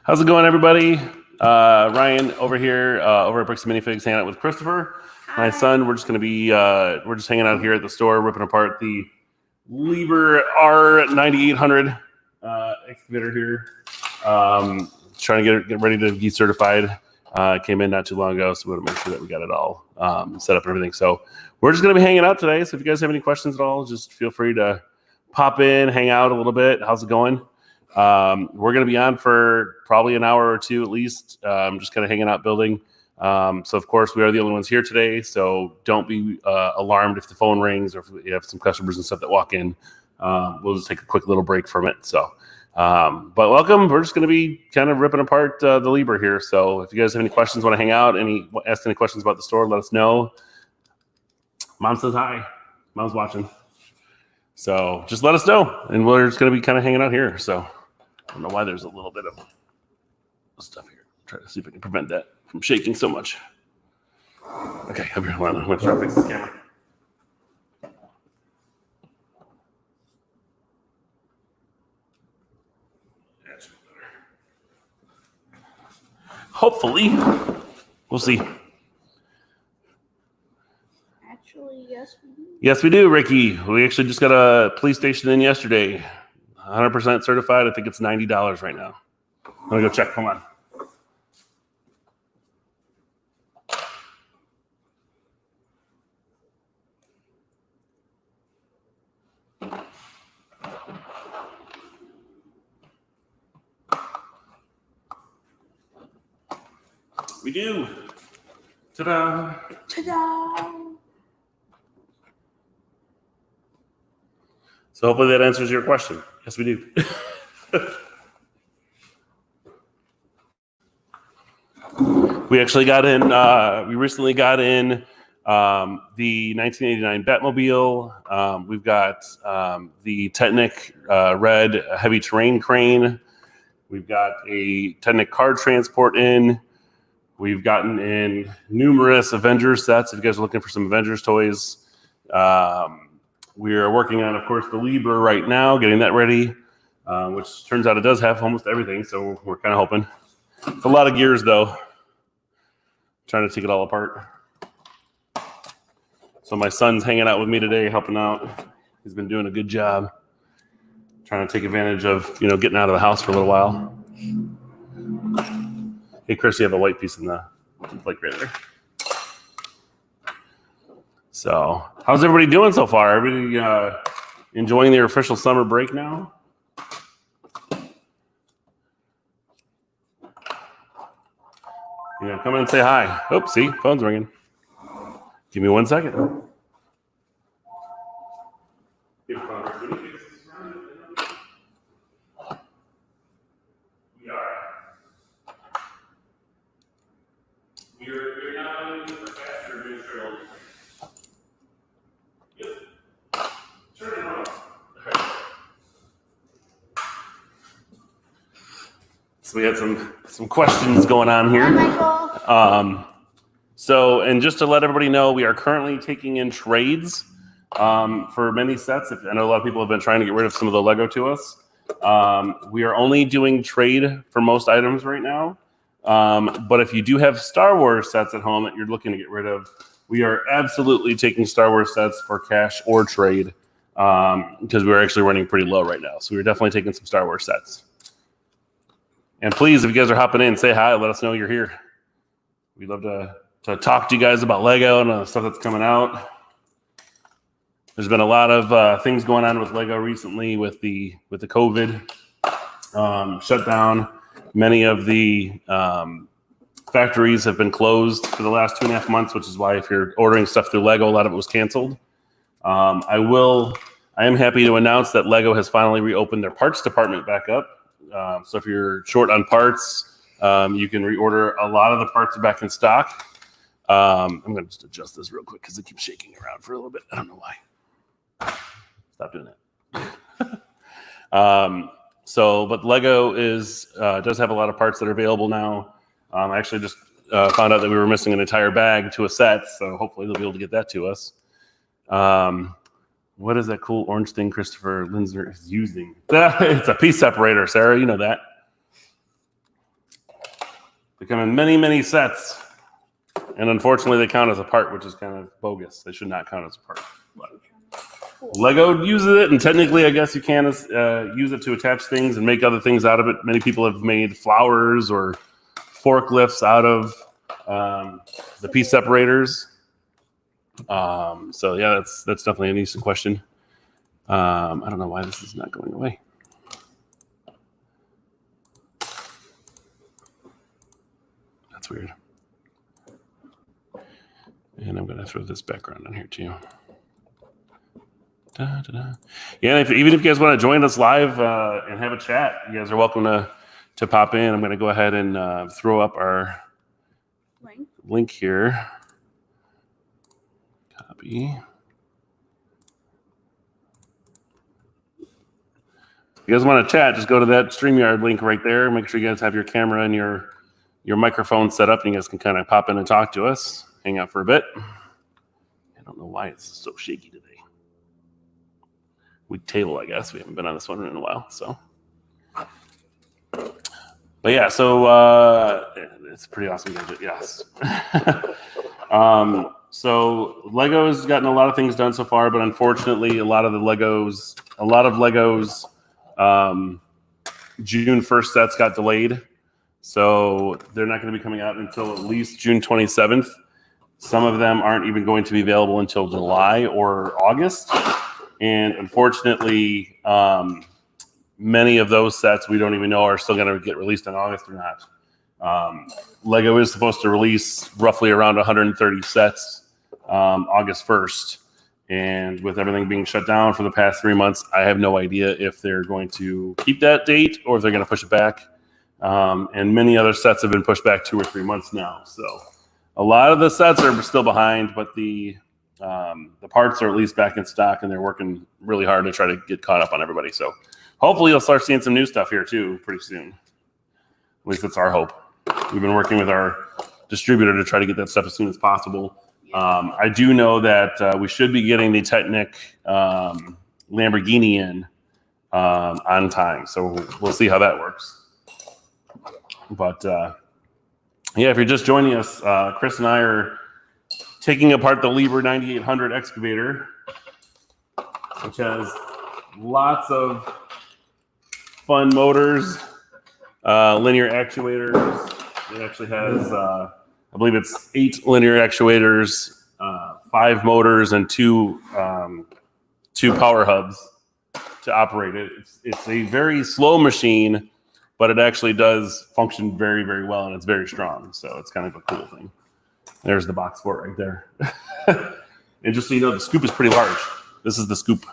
How's it going, everybody? Ryan over here, over at Bricks and Minifigs, hanging out with Christopher, my son. We're just going to be, we're just hanging out here at the store, ripping apart the Liebherr R 9800 excavator here. Trying to get ready to be certified. Came in not too long ago, so we want to make sure that we got it all set up and everything. So we're just going to be hanging out today. So if you guys have any questions at all, just feel free to pop in, hang out a little bit. How's it going? We're going to be on for probably an hour or two at least, just kind of hanging out, building. So of course we are the only ones here today, so don't be alarmed if the phone rings or if you have some customers and stuff that walk in. We'll just take a quick little break from it. So, but welcome. We're just going to be kind of ripping apart the Liebherr here. So if you guys have any questions, want to hang out, ask any questions about the store, let us know. Mom says hi. Mom's watching. So just let us know, and we're just going to be kind of hanging out here. So I don't know why there's a little bit of stuff here. Try to see if I can prevent that from shaking so much. Okay, I'm going to try to fix this camera. That's better. Hopefully, we'll see. Actually, yes, we do. Yes, we do, Ricky. We actually just got a police station in yesterday. 100% certified. I think it's $90 right now. I'm going to go check. Come on. We do. Ta-da. Ta-da! So hopefully that answers your question. Yes, we do. We actually got in, we recently got in the 1989 Batmobile. We've got the Technic red heavy terrain crane. We've got a Technic car transport in. We've gotten in numerous Avengers sets. If you guys are looking for some Avengers toys. We are working on, of course, the Liebherr right now, getting that ready, which turns out it does have almost everything, so we're kind of hoping. It's a lot of gears, though. Trying to take it all apart. So my son's hanging out with me today, helping out. He's been doing a good job. Trying to take advantage of, getting out of the house for a little while. Hey, Chris, you have a white piece in the plate right there. So, how's everybody doing so far? Everybody enjoying their official summer break now? Come in and say hi. Oh, see, phone's ringing. Give me 1 second. You're not only for faster administrative. Yep. Turn it on. Okay. So we had some questions going on here. So, and just to let everybody know, we are currently taking in trades for many sets. I know a lot of people have been trying to get rid of some of the Lego to us. We are only doing trade for most items right now. But if you do have Star Wars sets at home that you're looking to get rid of, we are absolutely taking Star Wars sets for cash or trade because we're actually running pretty low right now. So we're definitely taking some Star Wars sets. And please, if you guys are hopping in, say hi. Let us know you're here. We'd love to talk to you guys about Lego and stuff that's coming out. There's been a lot of things going on with Lego recently with the COVID shutdown. Many of the factories have been closed for the last 2.5 months, which is why if you're ordering stuff through Lego, a lot of it was canceled. I am happy to announce that Lego has finally reopened their parts department back up. So if you're short on parts, you can reorder a lot of the parts back in stock. I'm going to just adjust this real quick because it keeps shaking around for a little bit. I don't know why. Stop doing that. But Lego does have a lot of parts that are available now. I actually just found out that we were missing an entire bag to a set, so hopefully they'll be able to get that to us. What is that cool orange thing Christopher Linsner is using? It's a piece separator, Sarah. You know that. They come in many, many sets. And unfortunately, they count as a part, which is kind of bogus. They should not count as a part. But Lego uses it, and technically, I guess you can use it to attach things and make other things out of it. Many people have made flowers or forklifts out of the piece separators. So yeah, that's definitely an decent question. I don't know why this is not going away. That's weird. And I'm going to throw this background on here too. Da, da, da. Yeah, even if you guys want to join us live and have a chat, you guys are welcome to pop in. I'm going to go ahead and throw up our link here. Copy. If you guys want to chat, just go to that StreamYard link right there. Make sure you guys have your camera and your microphone set up, and you guys can kind of pop in and talk to us. Hang out for a bit. I don't know why it's so shaky today. Weak table, I guess. We haven't been on this one in a while, so. But yeah, so it's a pretty awesome gadget, yes. So Lego's gotten a lot of things done so far, but unfortunately, a lot of Legos June 1st sets got delayed. So they're not going to be coming out until at least June 27th. Some of them aren't even going to be available until July or August. And unfortunately, many of those sets we don't even know are still going to get released in August or not. Lego is supposed to release roughly around 130 sets August 1st. And with everything being shut down for the past 3 months, I have no idea if they're going to keep that date or if they're going to push it back. And many other sets have been pushed back 2 or 3 months now. So a lot of the sets are still behind, but the parts are at least back in stock, and they're working really hard to try to get caught up on everybody. So hopefully you'll start seeing some new stuff here too pretty soon. At least that's our hope. We've been working with our distributor to try to get that stuff as soon as possible. I do know that we should be getting the Technic Lamborghini in on time. So we'll see how that works. But yeah, if you're just joining us, Chris and I are taking apart the Liebherr 9800 excavator, which has lots of fun motors, linear actuators. It actually has, I believe it's 8 linear actuators, 5 motors, and 2 power hubs to operate it. It's a very slow machine, but it actually does function very, very well, and it's very strong. So it's kind of a cool thing. There's the box for it right there. And just so you know, the scoop is pretty large. This is the scoop.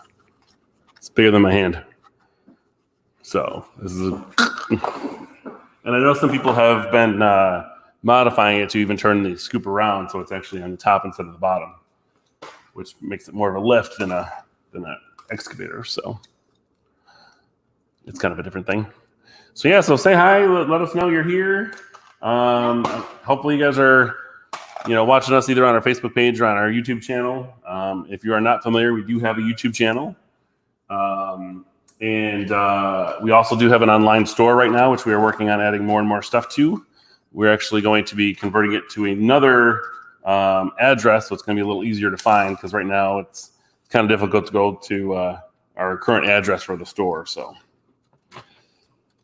It's bigger than my hand. So this is and I know some people have been modifying it to even turn the scoop around so it's actually on the top instead of the bottom, which makes it more of a lift than an excavator. So it's kind of a different thing. So yeah, so say hi. Let us know you're here. Hopefully you guys are watching us either on our Facebook page or on our YouTube channel. If you are not familiar, we do have a YouTube channel. And we also do have an online store right now, which we are working on adding more and more stuff to. We're actually going to be converting it to another address, so it's going to be a little easier to find, because right now it's kind of difficult to go to our current address for the store. So,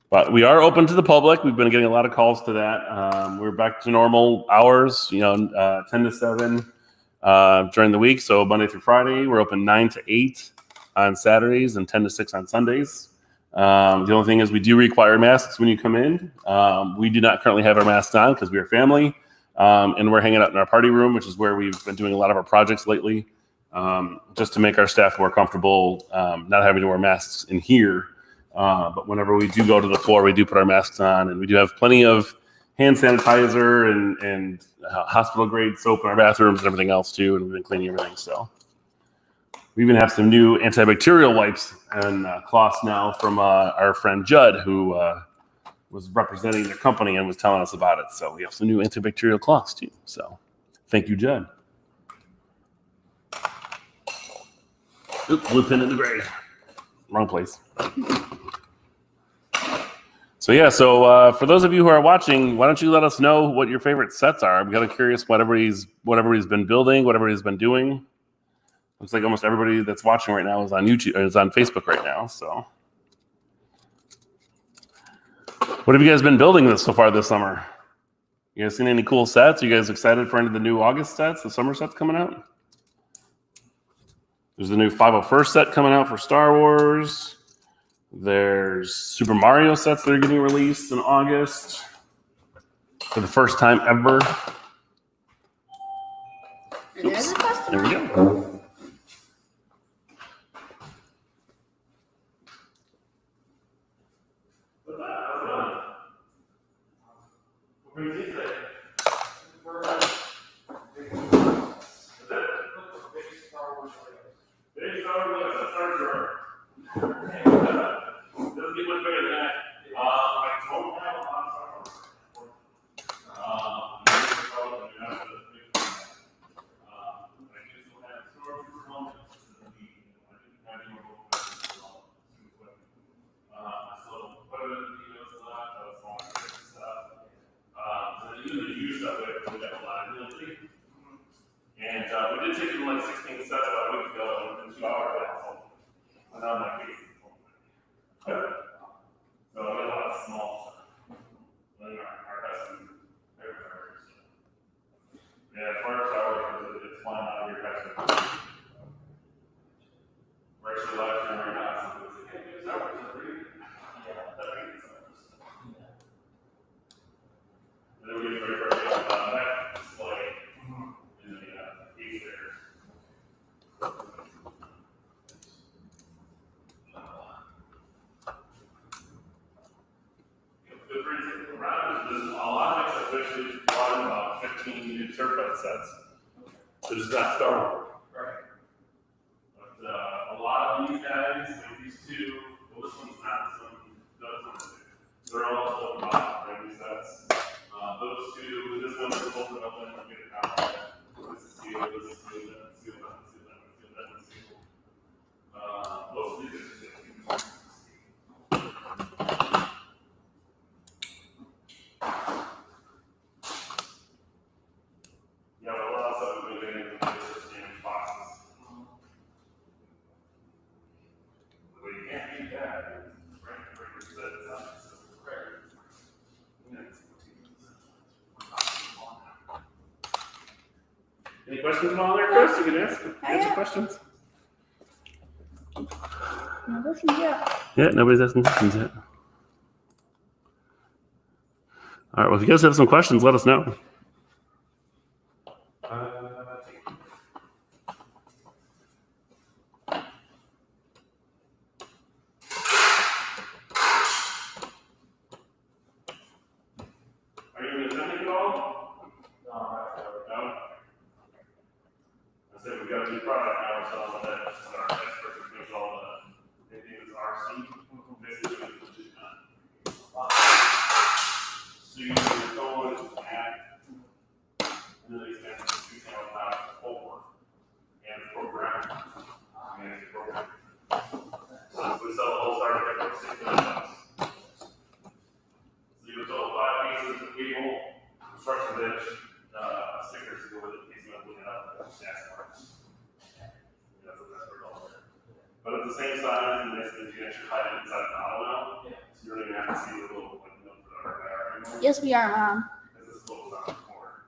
but we are open to the public. We've been getting a lot of calls to that. We're back to normal hours, 10 to 7 during the week. So Monday through Friday, we're open 9 to 8 on Saturdays and 10 to 6 on Sundays. The only thing is we do require masks when you come in. We do not currently have our masks on because we are family. And we're hanging out in our party room, which is where we've been doing a lot of our projects lately, just to make our staff more comfortable, not having to wear masks in here. But whenever we do go to the floor, we do put our masks on, and we do have plenty of hand sanitizer and hospital grade soap in our bathrooms and everything else too. And we've been cleaning everything. So we even have some new antibacterial wipes and cloths now from our friend Judd, who was representing the company and was telling us about it. So we have some new antibacterial cloths too. So thank you, Judd. Oop, blue pin in the grave. Wrong place. So for those of you who are watching, why don't you let us know what your favorite sets are? I'm kind of curious what everybody's been building, what everybody's been doing. Looks like almost everybody that's watching right now is on YouTube, is on Facebook right now. So, what have you guys been building so far this summer? You guys seen any cool sets? Are you guys excited for any of the new August sets, the summer sets coming out? There's the new 501st set coming out for Star Wars. There's Super Mario sets that are getting released in August for the first time ever. And there's a customer. There we go. And we did take in like 16 sets about a week ago and 2 hours ago. And now my case is full. So I got a lot of small stuff. Then our custom everywhere. Yeah, as far as ours, it's flying out of your custom. We're actually live streaming right now. So it's like, hey, that works for you. Yeah, that makes sense. And then we get ready for our next display. In the case there. Feel free to take a around. There's a lot of especially brought about 15 new Certify sets. So just not Star Wars. Right. But a lot of these guys, like these two, well, this one's not, this one's they're all open box, brand new sets. Those two, this one is open up and get it out. This is sealed, this is sealed, that, sealed, that, sealed, that, sealed, that, and sealed. Most of these are sealed. Yeah, but a lot of stuff we've been getting just in boxes. But you can't beat that. Breakers set it up. Any questions about there, Chris? You can answer questions. No questions yet. Yeah, nobody's asking questions yet. All right, well, if you guys have some questions, let us know. Are you attending at all? No. I said we've got a new product now, so that our expert who knows all the anything that's RC. Basically, so you can go and add really expensive 2-channel cloud forward and program. And program. So we sell the whole starter kit for $6 million. So you sell 5 pieces of cable, construction bench, stickers to go with it, piece of looking up gas parts. That's what that's for all there. But it's the same size, and basically you can actually hide it inside the model now. So you don't even have to see the little like note for the RR anymore. Yes, we are, Mom. This is closed on the corner.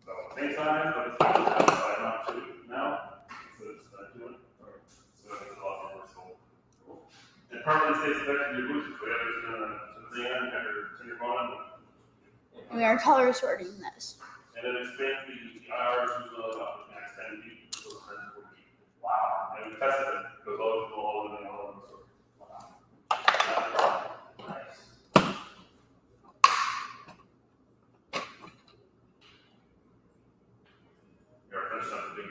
So same size, but it's got the side mount too now. So it's doing. So it's a lot more versatile. And permanently stays connected to your Bluetooth. So you have to turn the thing on, turn your phone on. We are color sorting this. And it expands the IRs usually about the next 10 feet. So it's 10 feet. Wow. And we tested it. It goes all the way all over the store. Wow. Not a problem. Nice. We are finished up the big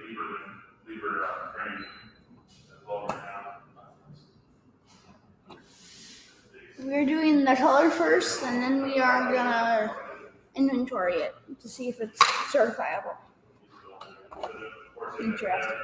lever frame as well right now. We're doing the color first, and then we are gonna inventory it to see if it's certifiable. Interesting.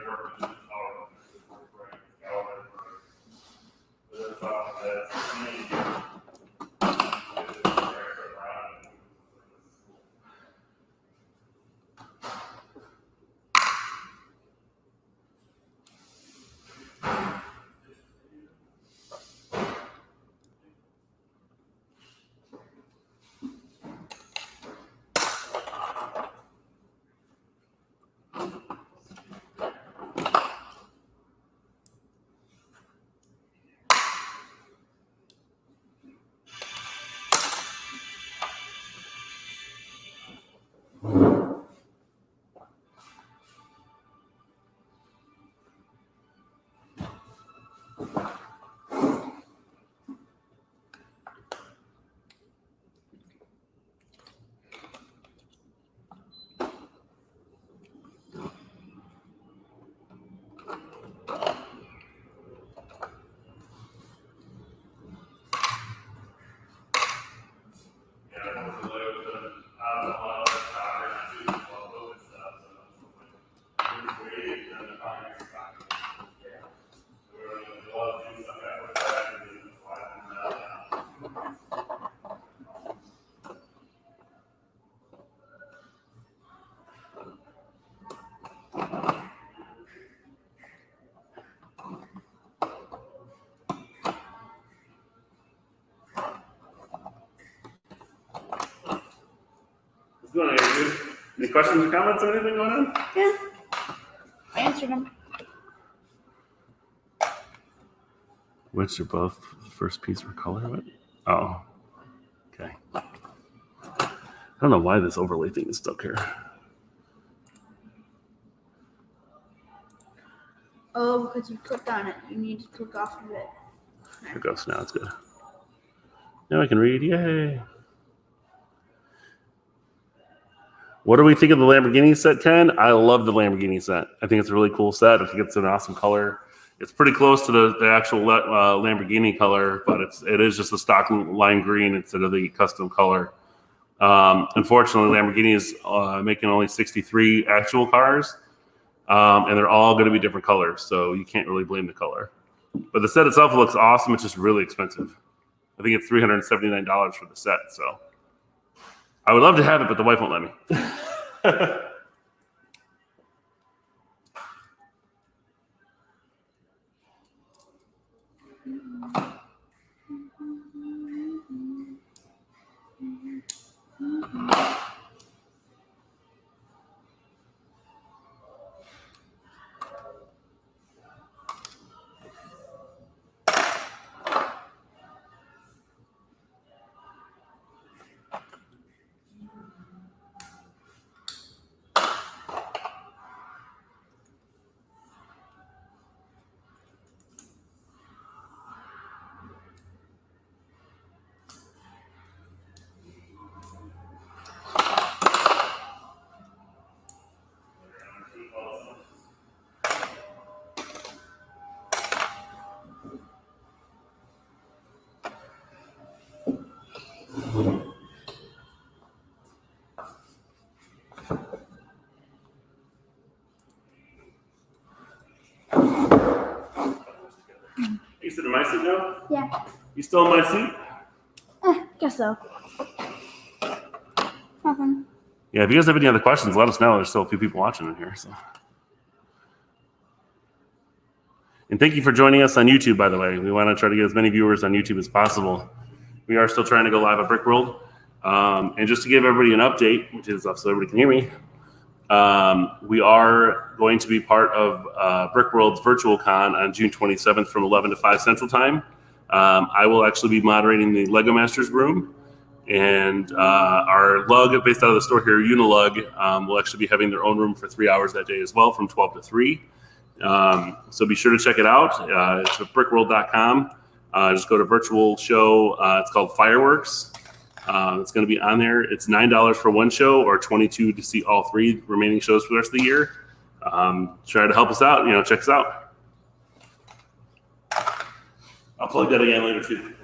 good. Any questions or comments or anything going on? Yeah. I answered them. Which are both the first piece for color of it? Oh. Okay. I don't know why this overlay thing is stuck here. Oh, because you clicked on it. You need to click off of it. Here it goes. Now it's good. Now I can read. Yay. What do we think of the Lamborghini set, Ken? I love the Lamborghini set. I think it's a really cool set. I think it's an awesome color. It's pretty close to the actual Lamborghini color, but it is just a stock lime green instead of the custom color. Unfortunately, Lamborghini is making only 63 actual cars, and they're all going to be different colors, so you can't really blame the color. But the set itself looks awesome. It's just really expensive. I think it's $379 for the set, so I would love to have it, but the wife won't let me. You sit in my seat now? Yeah. You still in my seat? Guess so. Nothing. Yeah, if you guys have any other questions, let us know. There's still a few people watching in here. So. And thank you for joining us on YouTube, by the way. We want to try to get as many viewers on YouTube as possible. We are still trying to go live at Brick World. And just to give everybody an update, which is up so everybody can hear me, we are going to be part of Brick World's Virtual Con on June 27th from 11 to 5 Central Time. I will actually be moderating the Lego Masters room. And our lug, based out of the store here, Unilug, will actually be having their own room for 3 hours that day as well, from 12 to 3. So be sure to check it out. It's at brickworld.com. Just go to virtual show. It's called Fireworks. It's going to be on there. It's $9 for one show or $22 to see all 3 remaining shows for the rest of the year. Try to help us out. Check us out. I'll plug that again later too.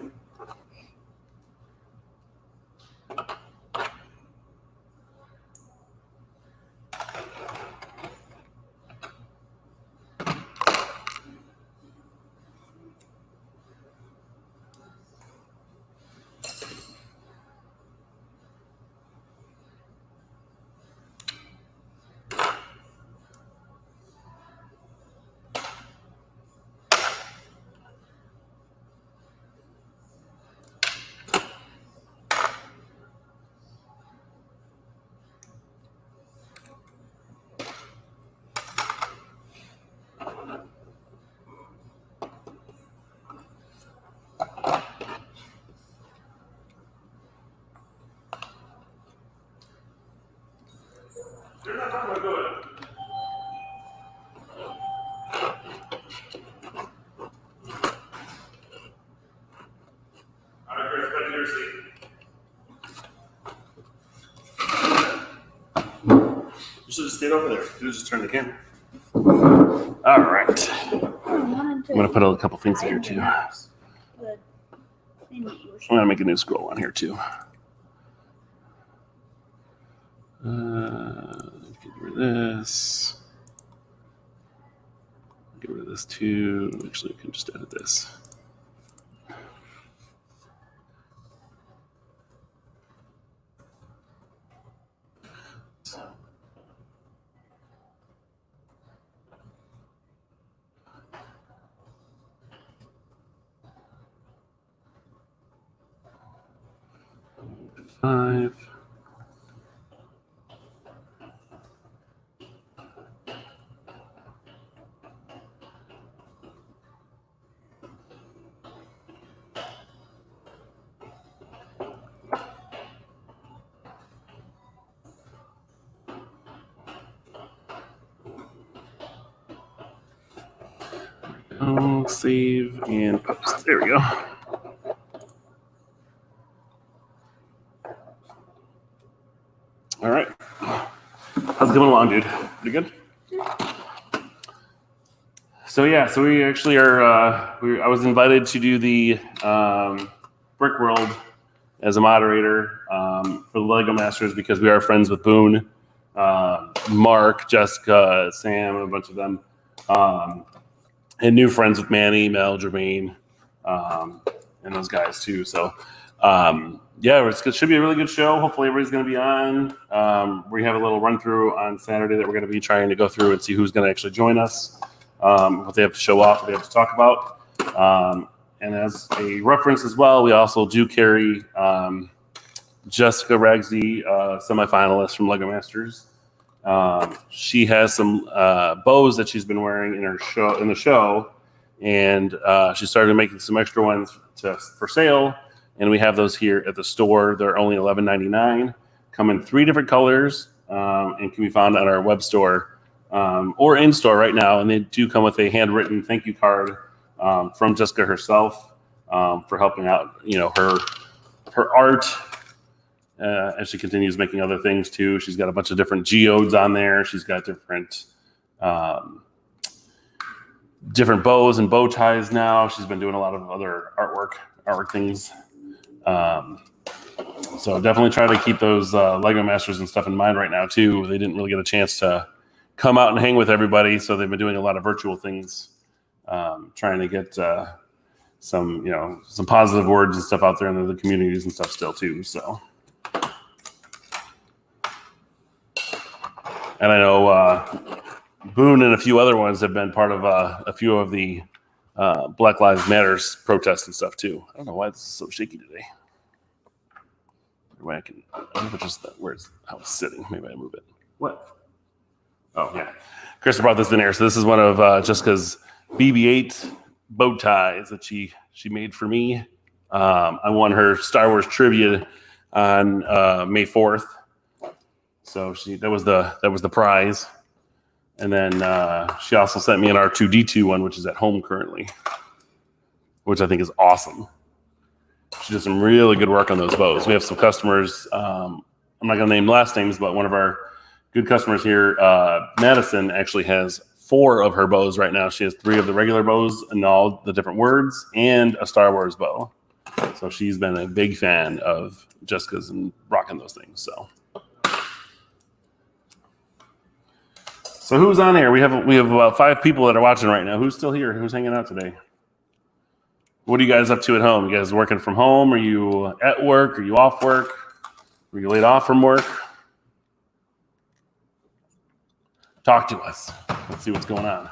You should just stay over there. You just turn the camera. All right. I'm going to put a couple things in here too. I'm going to make a new scroll on here too. Get rid of this. Get rid of this too. Actually, we can just edit this. Five. Save and post. There we go. All right. How's it going along, dude? Pretty good? So we actually are. I was invited to do the Brick World as a moderator for the Lego Masters because we are friends with Boone, Mark, Jessica, Sam, a bunch of them, and new friends with Manny, Mel, Jermaine, and those guys too. So. It should be a really good show. Hopefully everybody's going to be on. We have a little run through on Saturday that we're going to be trying to go through and see who's going to actually join us, what they have to show off, what they have to talk about. And as a reference as well, we also do carry Jessica Ragsy, semifinalist from Lego Masters. She has some bows that she's been wearing in the show, and she started making some extra ones for sale. And we have those here at the store. They're only $11.99. Come in 3 different colors and can be found on our web store or in store right now. And they do come with a handwritten thank you card from Jessica herself for helping out, her art as she continues making other things too. She's got a bunch of different geodes on there. She's got different bows and bow ties now. She's been doing a lot of other artwork things. So definitely try to keep those Lego Masters and stuff in mind right now too. They didn't really get a chance to come out and hang with everybody, so they've been doing a lot of virtual things, trying to get some positive words and stuff out there in the communities and stuff still too. So, and I know Boone and a few other ones have been part of a few of the Black Lives Matters protests and stuff too. I don't know why this is so shaky today. I don't know if it's just how it's sitting. Maybe I move it. What? Oh yeah, Chris brought this in here. So this is one of Jessica's BB-8 bow ties that she made for me. I won her Star Wars trivia on May 4th. So that was the prize. And then she also sent me an R2-D2 one, which is at home currently, which I think is awesome. She did some really good work on those bows. We have some customers. I'm not going to name last names, but one of our good customers here, Madison, actually has 4 of her bows right now. She has 3 of the regular bows and all the different words and a Star Wars bow. So she's been a big fan of Jessica's and rocking those things. So who's on here? We have about 5 people that are watching right now. Who's still here? Who's hanging out today? What are you guys up to at home? You guys working from home? Are you at work? Are you off work? Were you laid off from work? Talk to us. Let's see what's going on.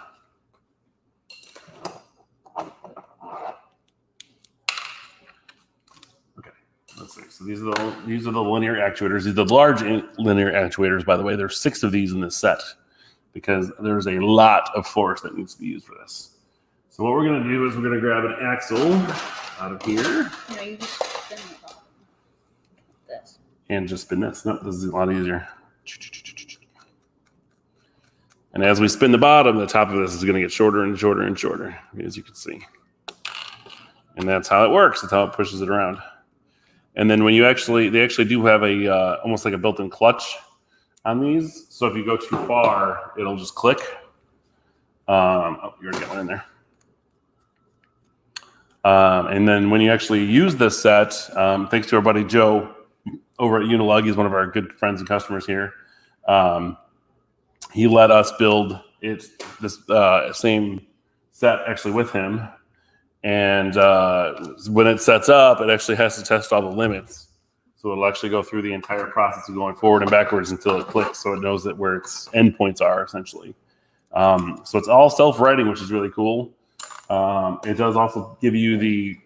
Okay, let's see. So these are the linear actuators. These are the large linear actuators, by the way. There's 6 of these in this set because there's a lot of force that needs to be used for this. So what we're going to do is we're going to grab an axle out of here. No, you just spin the bottom. This. And just spin this. No, this is a lot easier. And as we spin the bottom, the top of this is going to get shorter and shorter and shorter, as you can see. And that's how it works. That's how it pushes it around. And then when they actually do have a almost like a built-in clutch on these. So if you go too far, it'll just click. You already got one in there. And then when you actually use this set, thanks to our buddy Joe over at Unilug, he's one of our good friends and customers here. He let us build this same set actually with him. And when it sets up, it actually has to test all the limits. So it'll actually go through the entire process of going forward and backwards until it clicks, so it knows that where its endpoints are, essentially. So it's all self-writing, which is really cool. It does also give you the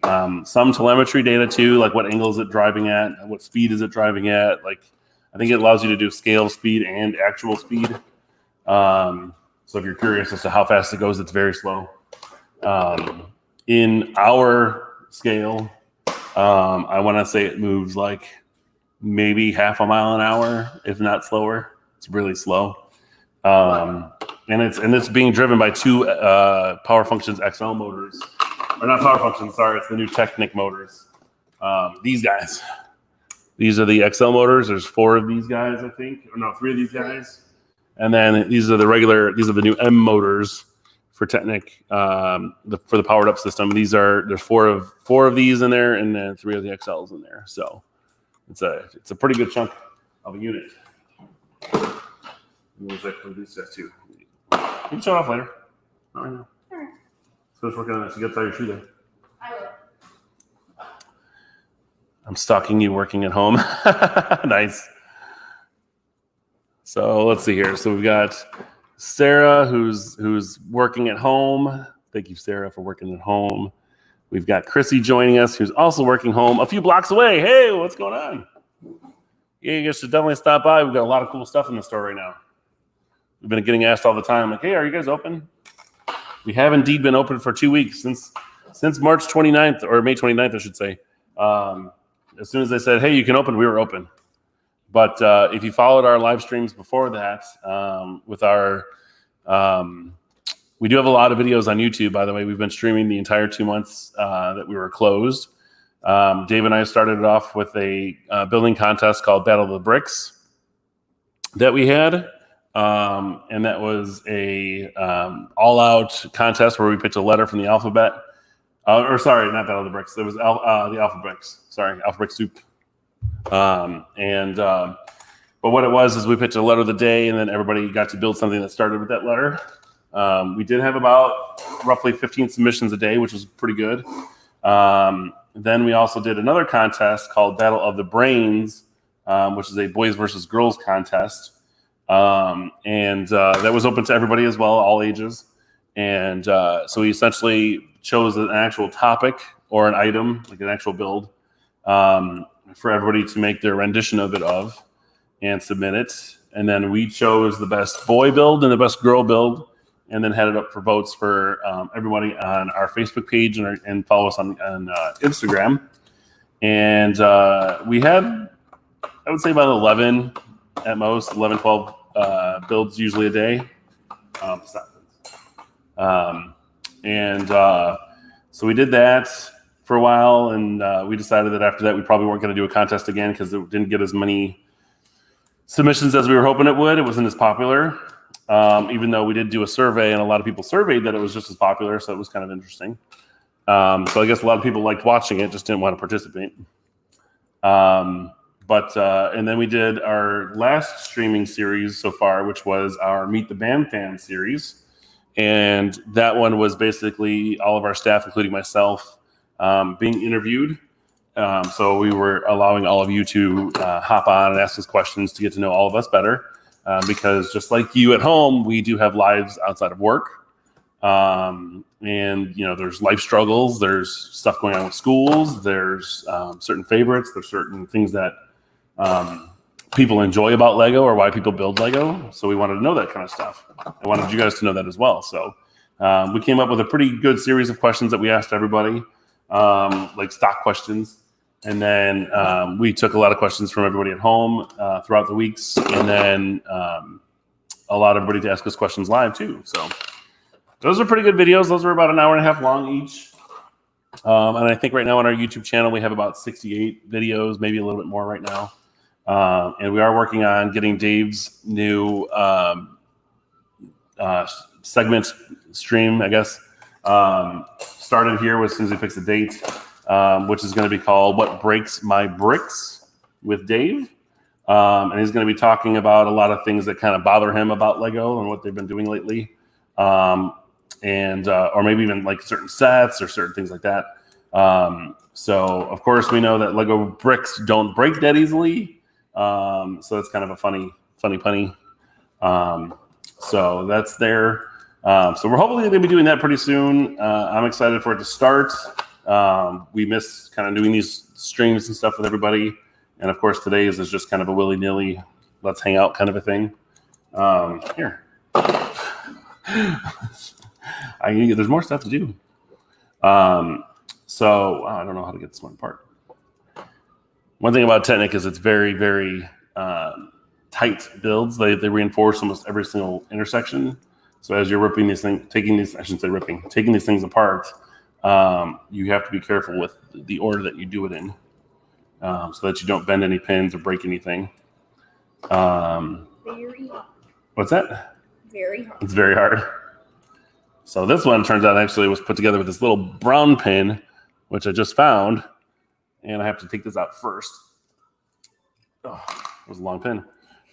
some telemetry data too, like what angle is it driving at, what speed is it driving at. Like, I think it allows you to do scale speed and actual speed. So if you're curious as to how fast it goes, it's very slow. In our scale, I want to say it moves like maybe half a mile an hour, if not slower. It's really slow. and it's being driven by two Power Functions XL motors, or not Power Functions. Sorry, it's the new Technic motors. These guys. These are the XL motors. There's 4 of these guys, I think, or no, 3 of these guys, and then these are the new M motors for Technic, for the powered up system. There's 4 of these in there, and then 3 of the XLs in there. So it's a pretty good chunk of a unit. These guys too. You can show it off later. Not right now. Sure. So let's work on this. You got to tie your shoe there. I will. I'm stalking you working at home. Nice. So let's see here. So we've got Sarah, who's working at home. Thank you, Sarah, for working at home. We've got Chrissy joining us, who's also working home a few blocks away. Hey, what's going on? Yeah, you guys should definitely stop by. We've got a lot of cool stuff in the store right now. We've been getting asked all the time, like, hey, are you guys open? We have indeed been open for 2 weeks, since March 29th, or May 29th, I should say. As soon as they said, hey, you can open, we were open. But if you followed our live streams before that, we do have a lot of videos on YouTube, by the way. We've been streaming the entire 2 months that we were closed. Dave and I started it off with a building contest called Battle of the Bricks that we had. And that was a all-out contest where we picked a letter from the alphabet. Sorry, not Battle of the Bricks. It was the Alpha Bricks. Sorry, Alpha Brick Soup. But what it was is we picked a letter of the day, and then everybody got to build something that started with that letter. We did have about roughly 15 submissions a day, which was pretty good. Then we also did another contest called Battle of the Brains, which is a boys versus girls contest. That was open to everybody as well, all ages. And so we essentially chose an actual topic or an item, like an actual build, for everybody to make their rendition of it and submit it. And then we chose the best boy build and the best girl build, and then had it up for votes for everybody on our Facebook page and follow us on Instagram. And we had, I would say, about 11 at most, 11, 12 builds usually a day. So we did that for a while, and we decided that after that we probably weren't going to do a contest again because it didn't get as many submissions as we were hoping it would. It wasn't as popular, even though we did do a survey, and a lot of people surveyed that it was just as popular, so it was kind of interesting. So I guess a lot of people liked watching it, just didn't want to participate. And then we did our last streaming series so far, which was our Meet the Bam Fam series. And that one was basically all of our staff, including myself, being interviewed. So we were allowing all of you to hop on and ask us questions to get to know all of us better. Because just like you at home, we do have lives outside of work. And, there's life struggles. There's stuff going on with schools. There's certain favorites. There's certain things that people enjoy about Lego or why people build Lego. So we wanted to know that kind of stuff. I wanted you guys to know that as well. So we came up with a pretty good series of questions that we asked everybody, like stock questions. And then we took a lot of questions from everybody at home throughout the weeks. And then allowed everybody to ask us questions live too. So those are pretty good videos. Those are about an hour and a half long each. And I think right now on our YouTube channel, we have about 68 videos, maybe a little bit more right now. And we are working on getting Dave's new segment stream, I guess, started here as soon as he picks a date, which is going to be called What Breaks My Bricks with Dave. And he's going to be talking about a lot of things that kind of bother him about Lego and what they've been doing lately. Or maybe even like certain sets or certain things like that. So of course we know that Lego bricks don't break that easily. So it's kind of a funny punny. So that's there. So we're hopefully going to be doing that pretty soon. I'm excited for it to start. We miss kind of doing these streams and stuff with everybody. And of course today's is just kind of a willy-nilly, let's hang out kind of a thing. Here. There's more stuff to do. So I don't know how to get this one apart. One thing about Technic is it's very, very tight builds. They reinforce almost every single intersection. So as you're ripping these things, taking these things apart, you have to be careful with the order that you do it in, so that you don't bend any pins or break anything. Very hard. What's that? Very hard. It's very hard. So this one turns out actually was put together with this little brown pin, which I just found, and I have to take this out first. Oh, it was a long pin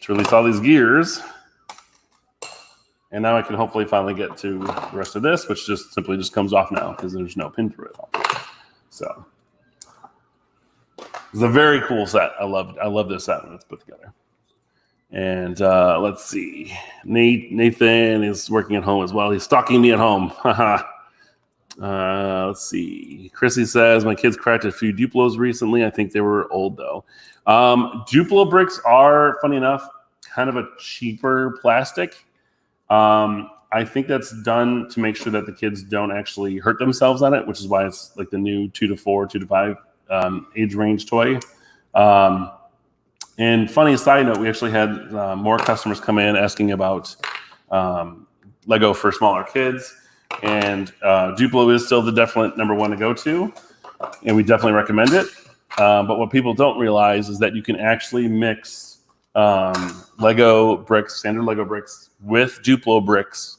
to release all these gears. And now I can hopefully finally get to the rest of this, which just simply comes off now because there's no pin through it. So it's a very cool set. I love this set when it's put together. And let's see. Nathan is working at home as well. He's stalking me at home. Let's see. Chrissy says, my kids cracked a few Duplos recently. I think they were old, though. Duplo bricks are, funny enough, kind of a cheaper plastic. I think that's done to make sure that the kids don't actually hurt themselves on it, which is why it's like the new 2 to 4, 2 to 5 age range toy. And funny side note, we actually had more customers come in asking about Lego for smaller kids. And Duplo is still the definite number one to go to, and we definitely recommend it. But what people don't realize is that you can actually mix Lego bricks, standard Lego bricks, with Duplo bricks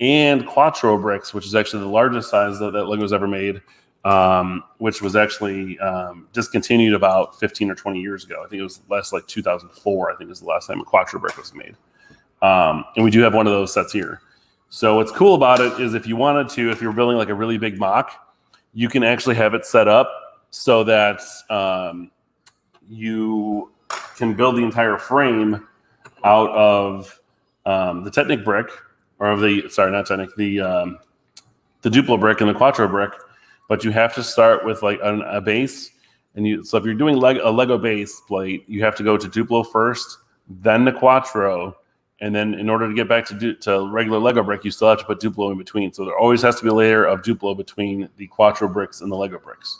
and Quattro bricks, which is actually the largest size that Lego's ever made, which was actually discontinued about 15 or 20 years ago. I think it was last like 2004. I think was the last time a Quattro brick was made. And we do have one of those sets here. So what's cool about it is if you wanted to, if you're building like a really big mock, you can actually have it set up so that you can build the entire frame out of the Technic brick, or the Duplo brick and the Quattro brick. But you have to start with like a base, and so if you're doing a Lego base plate, you have to go to Duplo first, then the Quattro. And then in order to get back to regular Lego brick, you still have to put Duplo in between. So there always has to be a layer of Duplo between the Quattro bricks and the Lego bricks.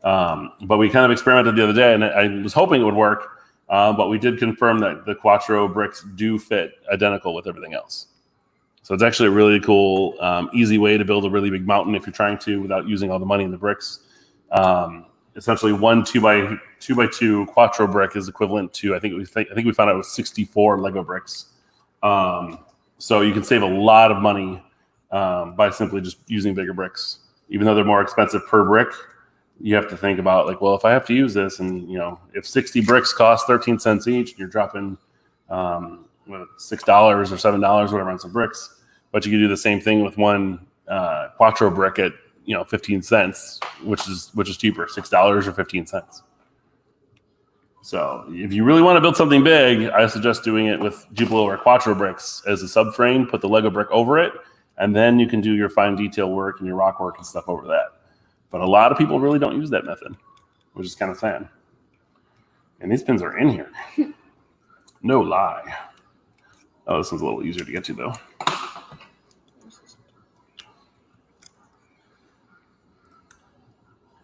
But we kind of experimented the other day, and I was hoping it would work. But we did confirm that the Quattro bricks do fit identical with everything else. So it's actually a really cool, easy way to build a really big mountain if you're trying to without using all the money in the bricks. Essentially, one 2x2 Quattro brick is equivalent to I think we found out it was 64 Lego bricks. So you can save a lot of money by simply just using bigger bricks. Even though they're more expensive per brick, you have to think about like, well, if I have to use this, and if 60 bricks cost 13 cents each, you're dropping $6 or $7, whatever, on some bricks. But you can do the same thing with one Quattro brick at 15 cents, which is cheaper, $6 or 15 cents. So if you really want to build something big, I suggest doing it with Duplo or Quattro bricks as a subframe. Put the Lego brick over it, and then you can do your fine detail work and your rock work and stuff over that. But a lot of people really don't use that method, which is kind of sad. And these pins are in here. No lie. Oh, this one's a little easier to get to, though.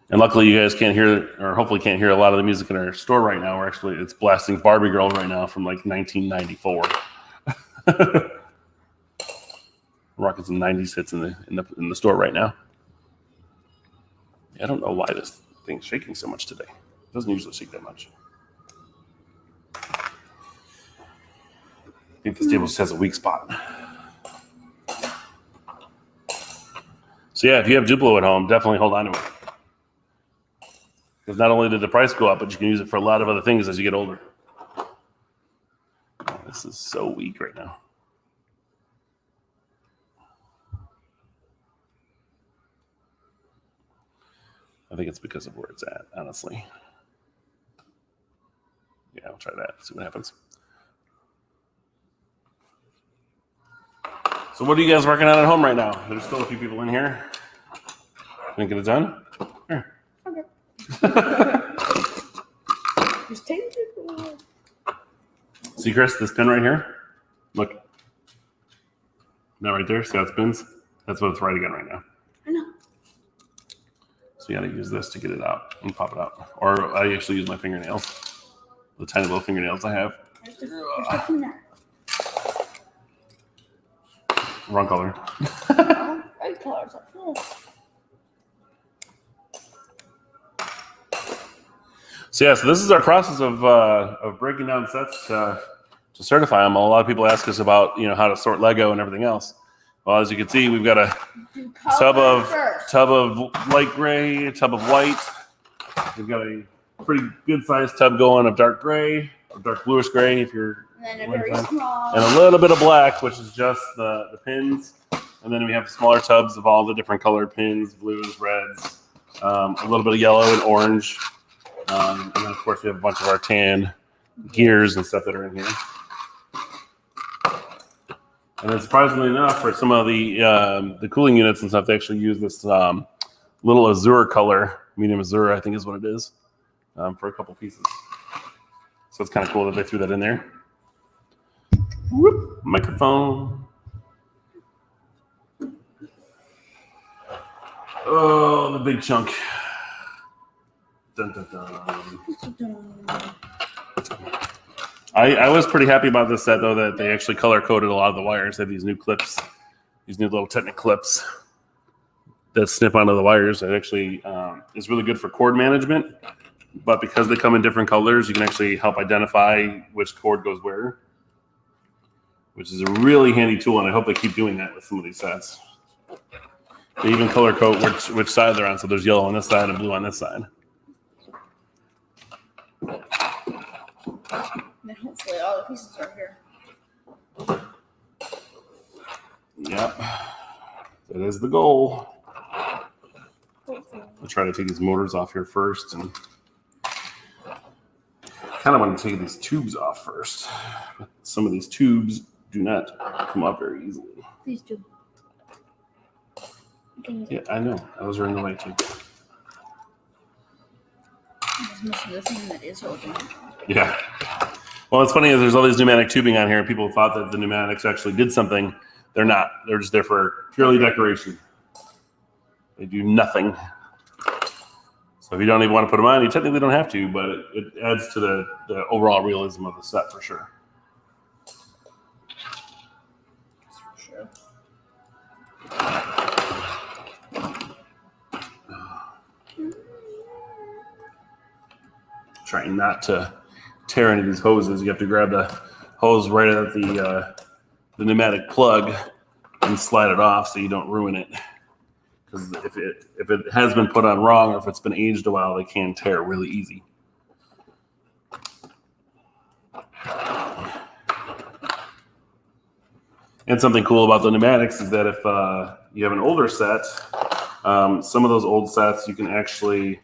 And luckily, you guys can't hear, or hopefully can't hear, a lot of the music in our store right now. It's blasting Barbie Girl right now from like 1994. Rocking some 90s hits in the store right now. I don't know why this thing's shaking so much today. It doesn't usually shake that much. I think this table just has a weak spot. So yeah, if you have Duplo at home, definitely hold on to it. Because not only did the price go up, but you can use it for a lot of other things as you get older. Oh, this is so weak right now. I think it's because of where it's at, honestly. Yeah, I'll try that, see what happens. So what are you guys working on at home right now? There's still a few people in here. Think get it done? Here. Okay. Just take it. See, Chris, this pin right here? Look. That right there, see how it spins? That's what it's writing on right now. I know. So you gotta use this to get it out and pop it out. Or I actually use my fingernails. The tiny little fingernails I have. There's the there. Wrong color. Red colors up here. So yeah, so this is our process of breaking down sets to certify them. A lot of people ask us about how to sort Lego and everything else. Well, as you can see, we've got a tub of light gray, a tub of white. We've got a pretty good sized tub going of dark gray or dark bluish gray if you're. And then a very small. And a little bit of black, which is just the pins. And then we have smaller tubs of all the different colored pins, blues, reds, a little bit of yellow and orange. And then, of course, we have a bunch of our tan gears and stuff that are in here. And then, surprisingly enough, for some of the cooling units and stuff, they actually use this little azure color, medium azure, I think is what it is, for a couple pieces. So it's kind of cool that they threw that in there. Whoop, microphone. Oh, the big chunk. Dun, dun, dun. I was pretty happy about this set, though, that they actually color-coded a lot of the wires. They have these new clips, these new little Technic clips that snip onto the wires. It actually is really good for cord management, but because they come in different colors, you can actually help identify which cord goes where, which is a really handy tool, and I hope they keep doing that with some of these sets. They even color code which side they're on, so there's yellow on this side and blue on this side. And hopefully all the pieces are here. Yep, that is the goal. I'll try to take these motors off here first, and kind of want to take these tubes off first. Some of these tubes do not come up very easily. These two. Yeah, I know. Those are in the way too. I'm just missing the thing that is holding it. Yeah. Well, what's funny is there's all these pneumatic tubing on here, and people thought that the pneumatics actually did something. They're not. They're just there for purely decoration. They do nothing. So if you don't even want to put them on, you technically don't have to, but it adds to the overall realism of the set for sure. Trying not to tear any of these hoses. You have to grab the hose right at the pneumatic plug and slide it off so you don't ruin it. Because if it has been put on wrong or if it's been aged a while, they can tear really easy. And something cool about the pneumatics is that if you have an older set, some of those old sets you can actually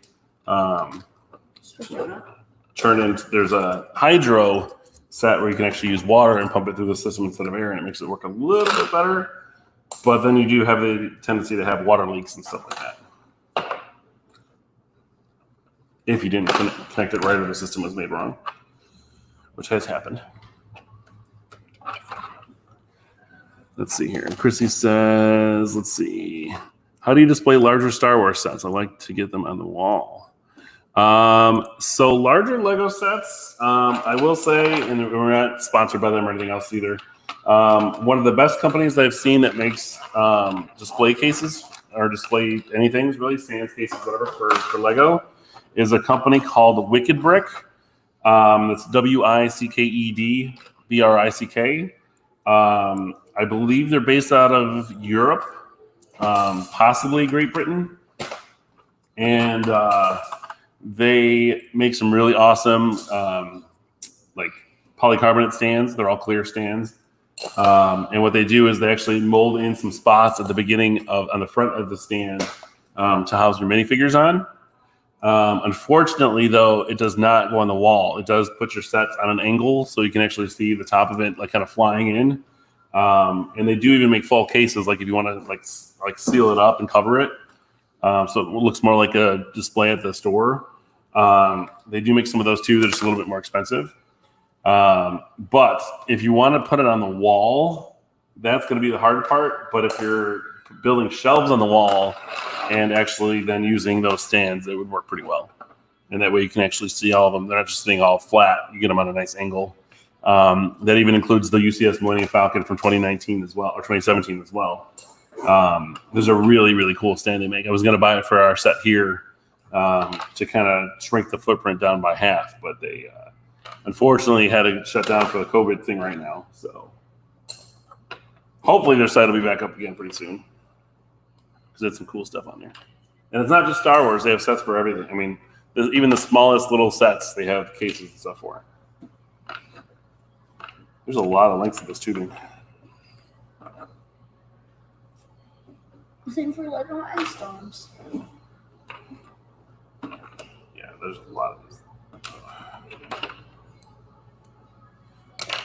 turn into. There's a hydro set where you can actually use water and pump it through the system instead of air, and it makes it work a little bit better. But then you do have the tendency to have water leaks and stuff like that. If you didn't connect it right or the system was made wrong, which has happened. Let's see here. Chrissy says, let's see. How do you display larger Star Wars sets? I like to get them on the wall. So larger Lego sets, I will say, and we're not sponsored by them or anything else either. One of the best companies that I've seen that makes display cases or display anything, really, stands, cases, whatever, for Lego, is a company called Wicked Brick. That's WICKED BRICK. I believe they're based out of Europe, possibly Great Britain. And they make some really awesome like polycarbonate stands. They're all clear stands. And what they do is they actually mold in some spots at the beginning on the front of the stand to house your minifigures on. Unfortunately, though, it does not go on the wall. It does put your sets on an angle so you can actually see the top of it like kind of flying in. And they do even make full cases, like if you want to like seal it up and cover it, so it looks more like a display at the store. They do make some of those too. They're just a little bit more expensive. But if you want to put it on the wall, that's going to be the hard part. But if you're building shelves on the wall and actually then using those stands, it would work pretty well. And that way you can actually see all of them. They're not just sitting all flat. You get them on a nice angle. That even includes the UCS Millennium Falcon from 2019 as well, or 2017 as well. There's a really, really cool stand they make. I was going to buy it for our set here to kind of shrink the footprint down by half, but they unfortunately had to shut down for the COVID thing right now. So hopefully their site will be back up again pretty soon because there's some cool stuff on there. And it's not just Star Wars. They have sets for everything. I mean, even the smallest little sets, they have cases and stuff for. There's a lot of lengths of this tubing. Same for Lego Ice Storms. Yeah, there's a lot of these.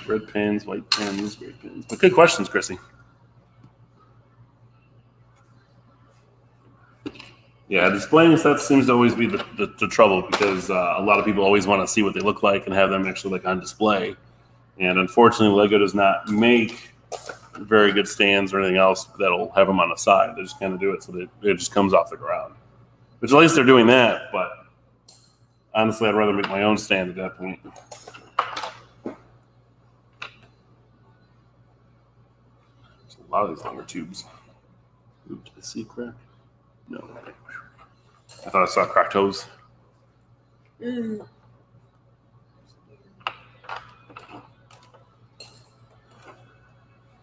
Red pins, white pins, great pins. But good questions, Chrissy. Yeah, displaying sets seems to always be the trouble because a lot of people always want to see what they look like and have them actually like on display. And unfortunately, Lego does not make very good stands or anything else that'll have them on the side. They just kind of do it so that it just comes off the ground. Which at least they're doing that, but honestly, I'd rather make my own stand at that point. There's a lot of these longer tubes. Ooh, did I see a crack? No. I thought I saw cracked hose.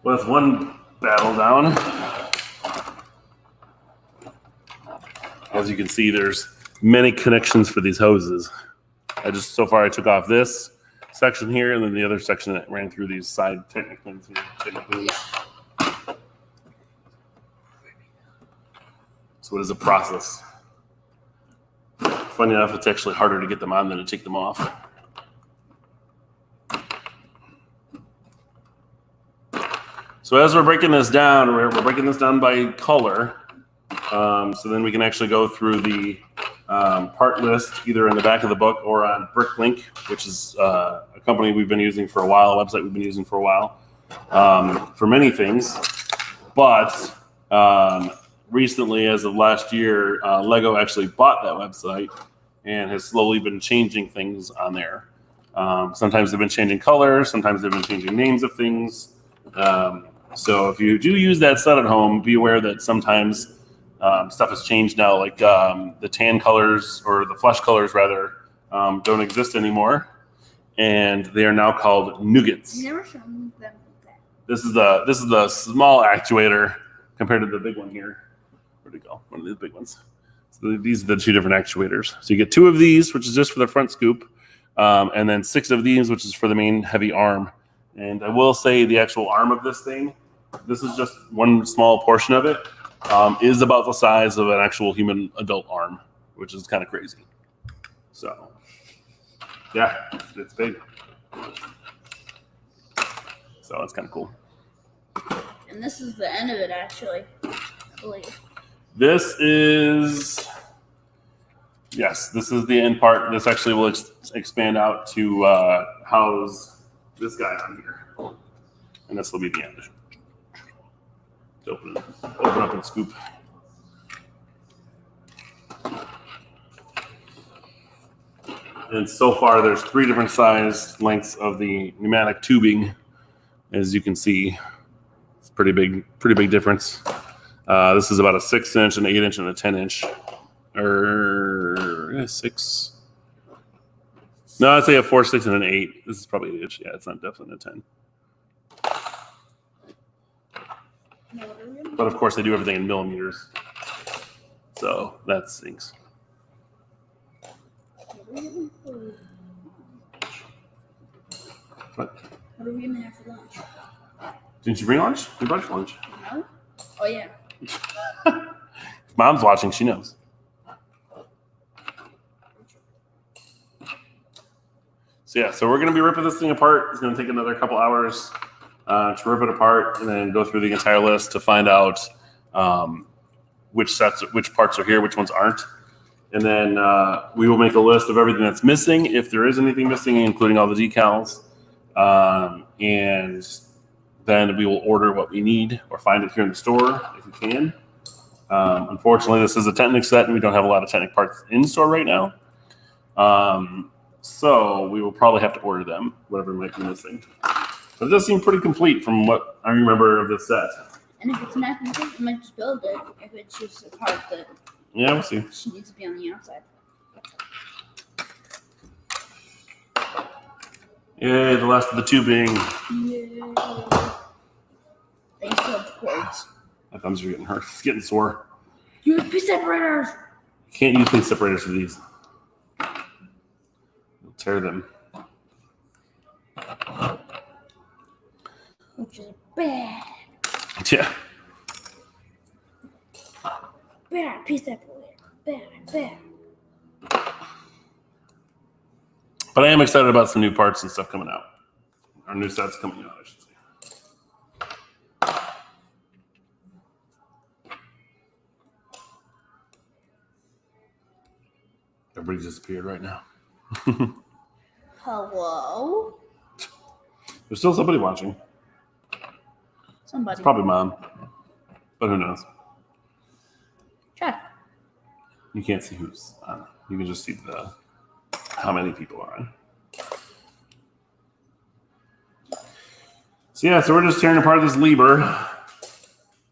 Well, that's one battle down. As you can see, there's many connections for these hoses. I took off this section here and then the other section that ran through these side technic pins here. So it is a process. Funny enough, it's actually harder to get them on than to take them off. So as we're breaking this down, we're breaking this down by color. So then we can actually go through the part list either in the back of the book or on BrickLink, which is a company we've been using for a while, a website we've been using for a while for many things. But recently, as of last year, Lego actually bought that website and has slowly been changing things on there. Sometimes they've been changing colors, sometimes they've been changing names of things. So if you do use that set at home, be aware that sometimes stuff has changed now, like the tan colors or the flesh colors rather don't exist anymore, and they are now called nougats. You never shown them that. This is the small actuator compared to the big one here. Where'd it go? One of these big ones. So these are the two different actuators. So you get 2 of these, which is just for the front scoop, and then 6 of these, which is for the main heavy arm. And I will say the actual arm of this thing, this is just one small portion of it, is about the size of an actual human adult arm, which is kind of crazy. So, yeah, it's big. So it's kind of cool. And this is the end of it, actually, I believe. This is the end part. This actually will expand out to house this guy on here. And this will be the end. Open up and scoop. And so far, there's 3 different size lengths of the pneumatic tubing. As you can see, it's pretty big difference. This is about a 6-inch, an 8-inch, and a 10-inch. Or 6. No, I'd say a 4, 6, and an 8. This is probably an inch. Yeah, it's not definitely a 10. But of course, they do everything in millimeters. So that stinks. What? What are we gonna have for lunch? Didn't you bring lunch? You brought your lunch. No? Oh yeah. If Mom's watching, she knows. So yeah, so we're going to be ripping this thing apart. It's going to take another couple hours to rip it apart and then go through the entire list to find out which parts are here, which ones aren't. And then we will make a list of everything that's missing, if there is anything missing, including all the decals. And then we will order what we need or find it here in the store if we can. Unfortunately, this is a Technic set, and we don't have a lot of Technic parts in store right now. So we will probably have to order them, whatever might be missing. But it does seem pretty complete from what I remember of this set. And if it's not complete, you might just build it. If it's just a part that Yeah, we'll see. she needs to be on the outside. Yay, the last of the tubing. Yay. They still have cords. My thumbs are getting hurt. It's getting sore. Use piece separators. You can't use piece separators for these. You'll tear them. Which is bad. Yeah. Bad piece separator. Bad. But I am excited about some new parts and stuff coming out. Our new sets coming out, I should say. Everybody disappeared right now. Hello? There's still somebody watching. Somebody. It's probably Mom. But who knows? Check. You can't see who's on. You can just see how many people are on. So yeah, so we're just tearing apart this Liebherr.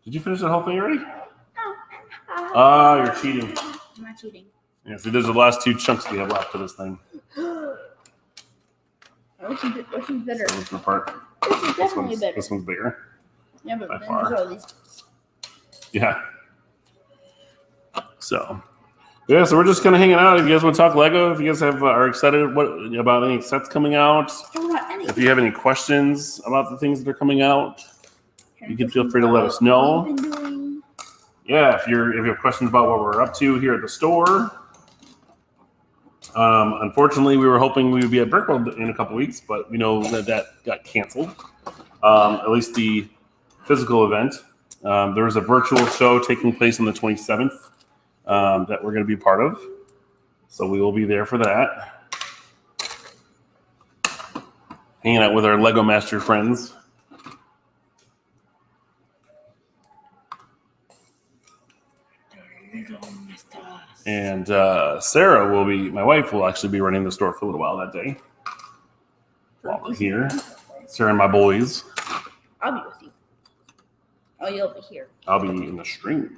Did you finish that whole thing already? No. Ah, you're cheating. I'm not cheating. Yeah, see, there's the last 2 chunks we have left of this thing. Which is better? So it's apart. This is definitely better. This one's bigger. Yeah, but by then far. there's all these. Yeah. So we're just kind of hanging out. If you guys want to talk Lego, if you guys are excited about any sets coming out, if you have any questions about the things that are coming out, you can feel free to let us know. Yeah, if you have questions about what we're up to here at the store. Unfortunately, we were hoping we would be at Brickworld in a couple weeks, but we know that got canceled. At least the physical event. There is a virtual show taking place on the 27th that we're going to be part of. So we will be there for that. Hanging out with our Lego Master friends. And Sarah my wife will actually be running the store for a little while that day. While we're here. Sarah and my boys. I'll be with you. Oh, you'll be here. I'll be in the stream.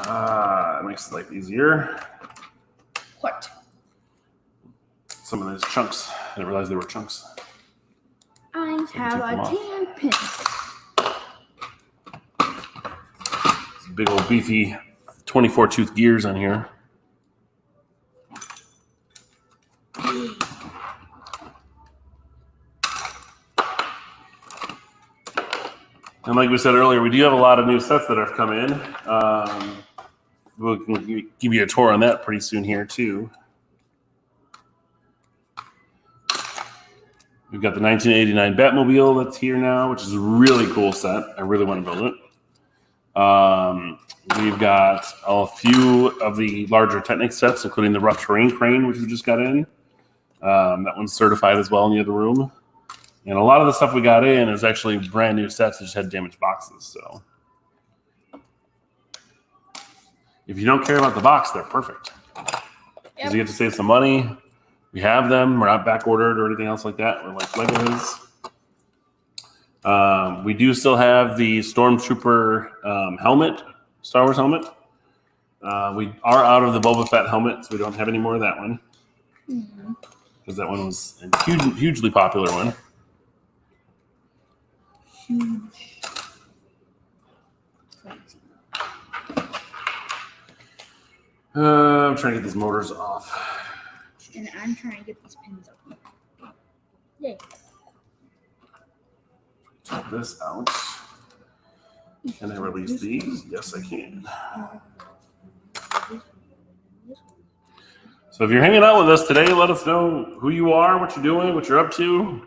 It makes life easier. What? Some of those chunks. I didn't realize they were chunks. I have a tan pin. Big old beefy 24 tooth gears on here. And like we said earlier, we do have a lot of new sets that have come in. We'll give you a tour on that pretty soon here too. We've got the 1989 Batmobile that's here now, which is a really cool set. I really want to build it. We've got a few of the larger Technic sets, including the rough terrain crane, which we just got in. That one's certified as well in the other room. And a lot of the stuff we got in is actually brand new sets that just had damaged boxes. So if you don't care about the box, they're perfect. Because you get to save some money. We have them. We're not back ordered or anything else like that. We're like Lego is. We do still have the Stormtrooper helmet, Star Wars helmet. We are out of the Boba Fett helmet, so we don't have any more of that one. Because that one was a hugely popular one. I'm trying to get these motors off. And I'm trying to get these pins up. Yay. Take this out. Can I release these? Yes, I can. So if you're hanging out with us today, let us know who you are, what you're doing, what you're up to.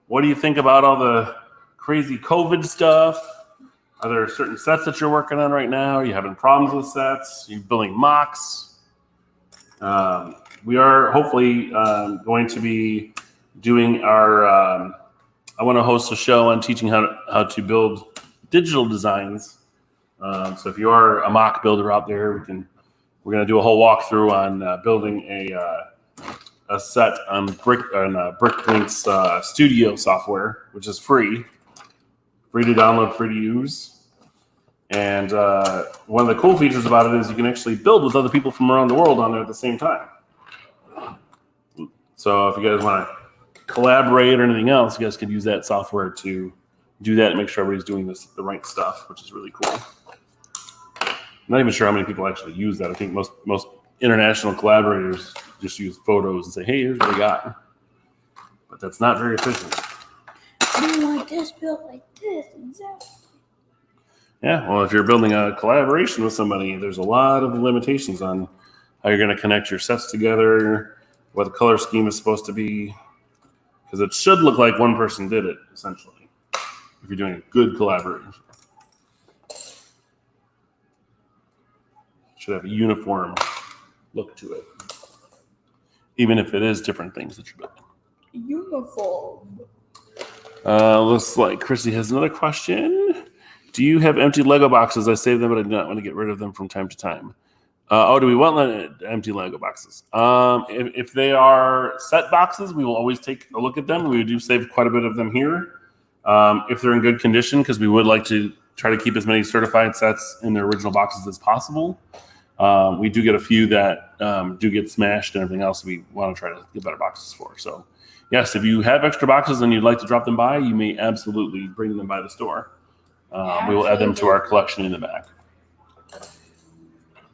What do you think about all the crazy COVID stuff? Are there certain sets that you're working on right now? Are you having problems with sets? Are you building mocks? We are hopefully going to be doing our I want to host a show on teaching how to build digital designs. So if you are a mock builder out there, we can we're going to do a whole walkthrough on building a set on BrickLink's Studio software, which is free to download, free to use. And one of the cool features about it is you can actually build with other people from around the world on there at the same time. So if you guys want to collaborate or anything else, you guys could use that software to do that and make sure everybody's doing the right stuff, which is really cool. I'm not even sure how many people actually use that. I think most international collaborators just use photos and say, hey, here's what we got. But that's not very efficient. I want this built like this, exactly. Yeah, well, if you're building a collaboration with somebody, there's a lot of limitations on how you're going to connect your sets together, what the color scheme is supposed to be, because it should look like one person did it, essentially, if you're doing a good collaboration. Should have a uniform look to it, even if it is different things that you're building. Uniform. Looks like Chrissy has another question. Do you have empty Lego boxes? I save them, but I do not want to get rid of them from time to time. Do we want empty Lego boxes? If they are set boxes, we will always take a look at them. We do save quite a bit of them here. If they're in good condition, because we would like to try to keep as many certified sets in their original boxes as possible. We do get a few that do get smashed and everything else we want to try to get better boxes for. So, yes, if you have extra boxes and you'd like to drop them by, you may absolutely bring them by the store. We will add them to our collection in the back.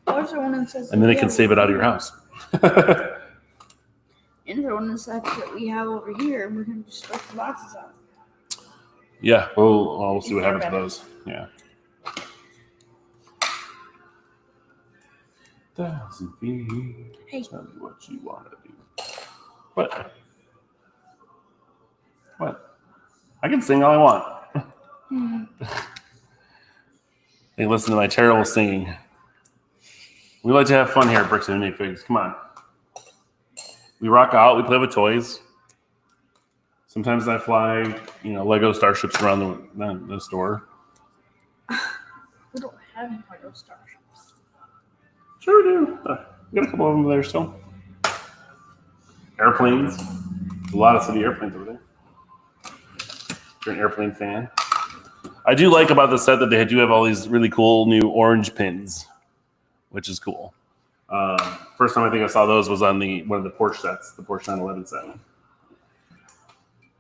And then they can save it out of your house. And for one of the sets that we have over here, we're going to just split the boxes out. Yeah, we'll see what happens to those. Yeah. 1,000 feet. Hey. Tell me what you want to do. What? What? I can sing all I want. They listen to my terrible singing. We like to have fun here at Bricks and Minifigs. Come on. We rock out. We play with toys. Sometimes I fly, Lego starships around the store. We don't have any Lego starships. Sure do. We got a couple of them there still. Airplanes. There's a lot of city airplanes over there. If you're an airplane fan. I do like about the set that they do have all these really cool new orange pins, which is cool. First time I think I saw those was on one of the Porsche sets, the Porsche 911 set.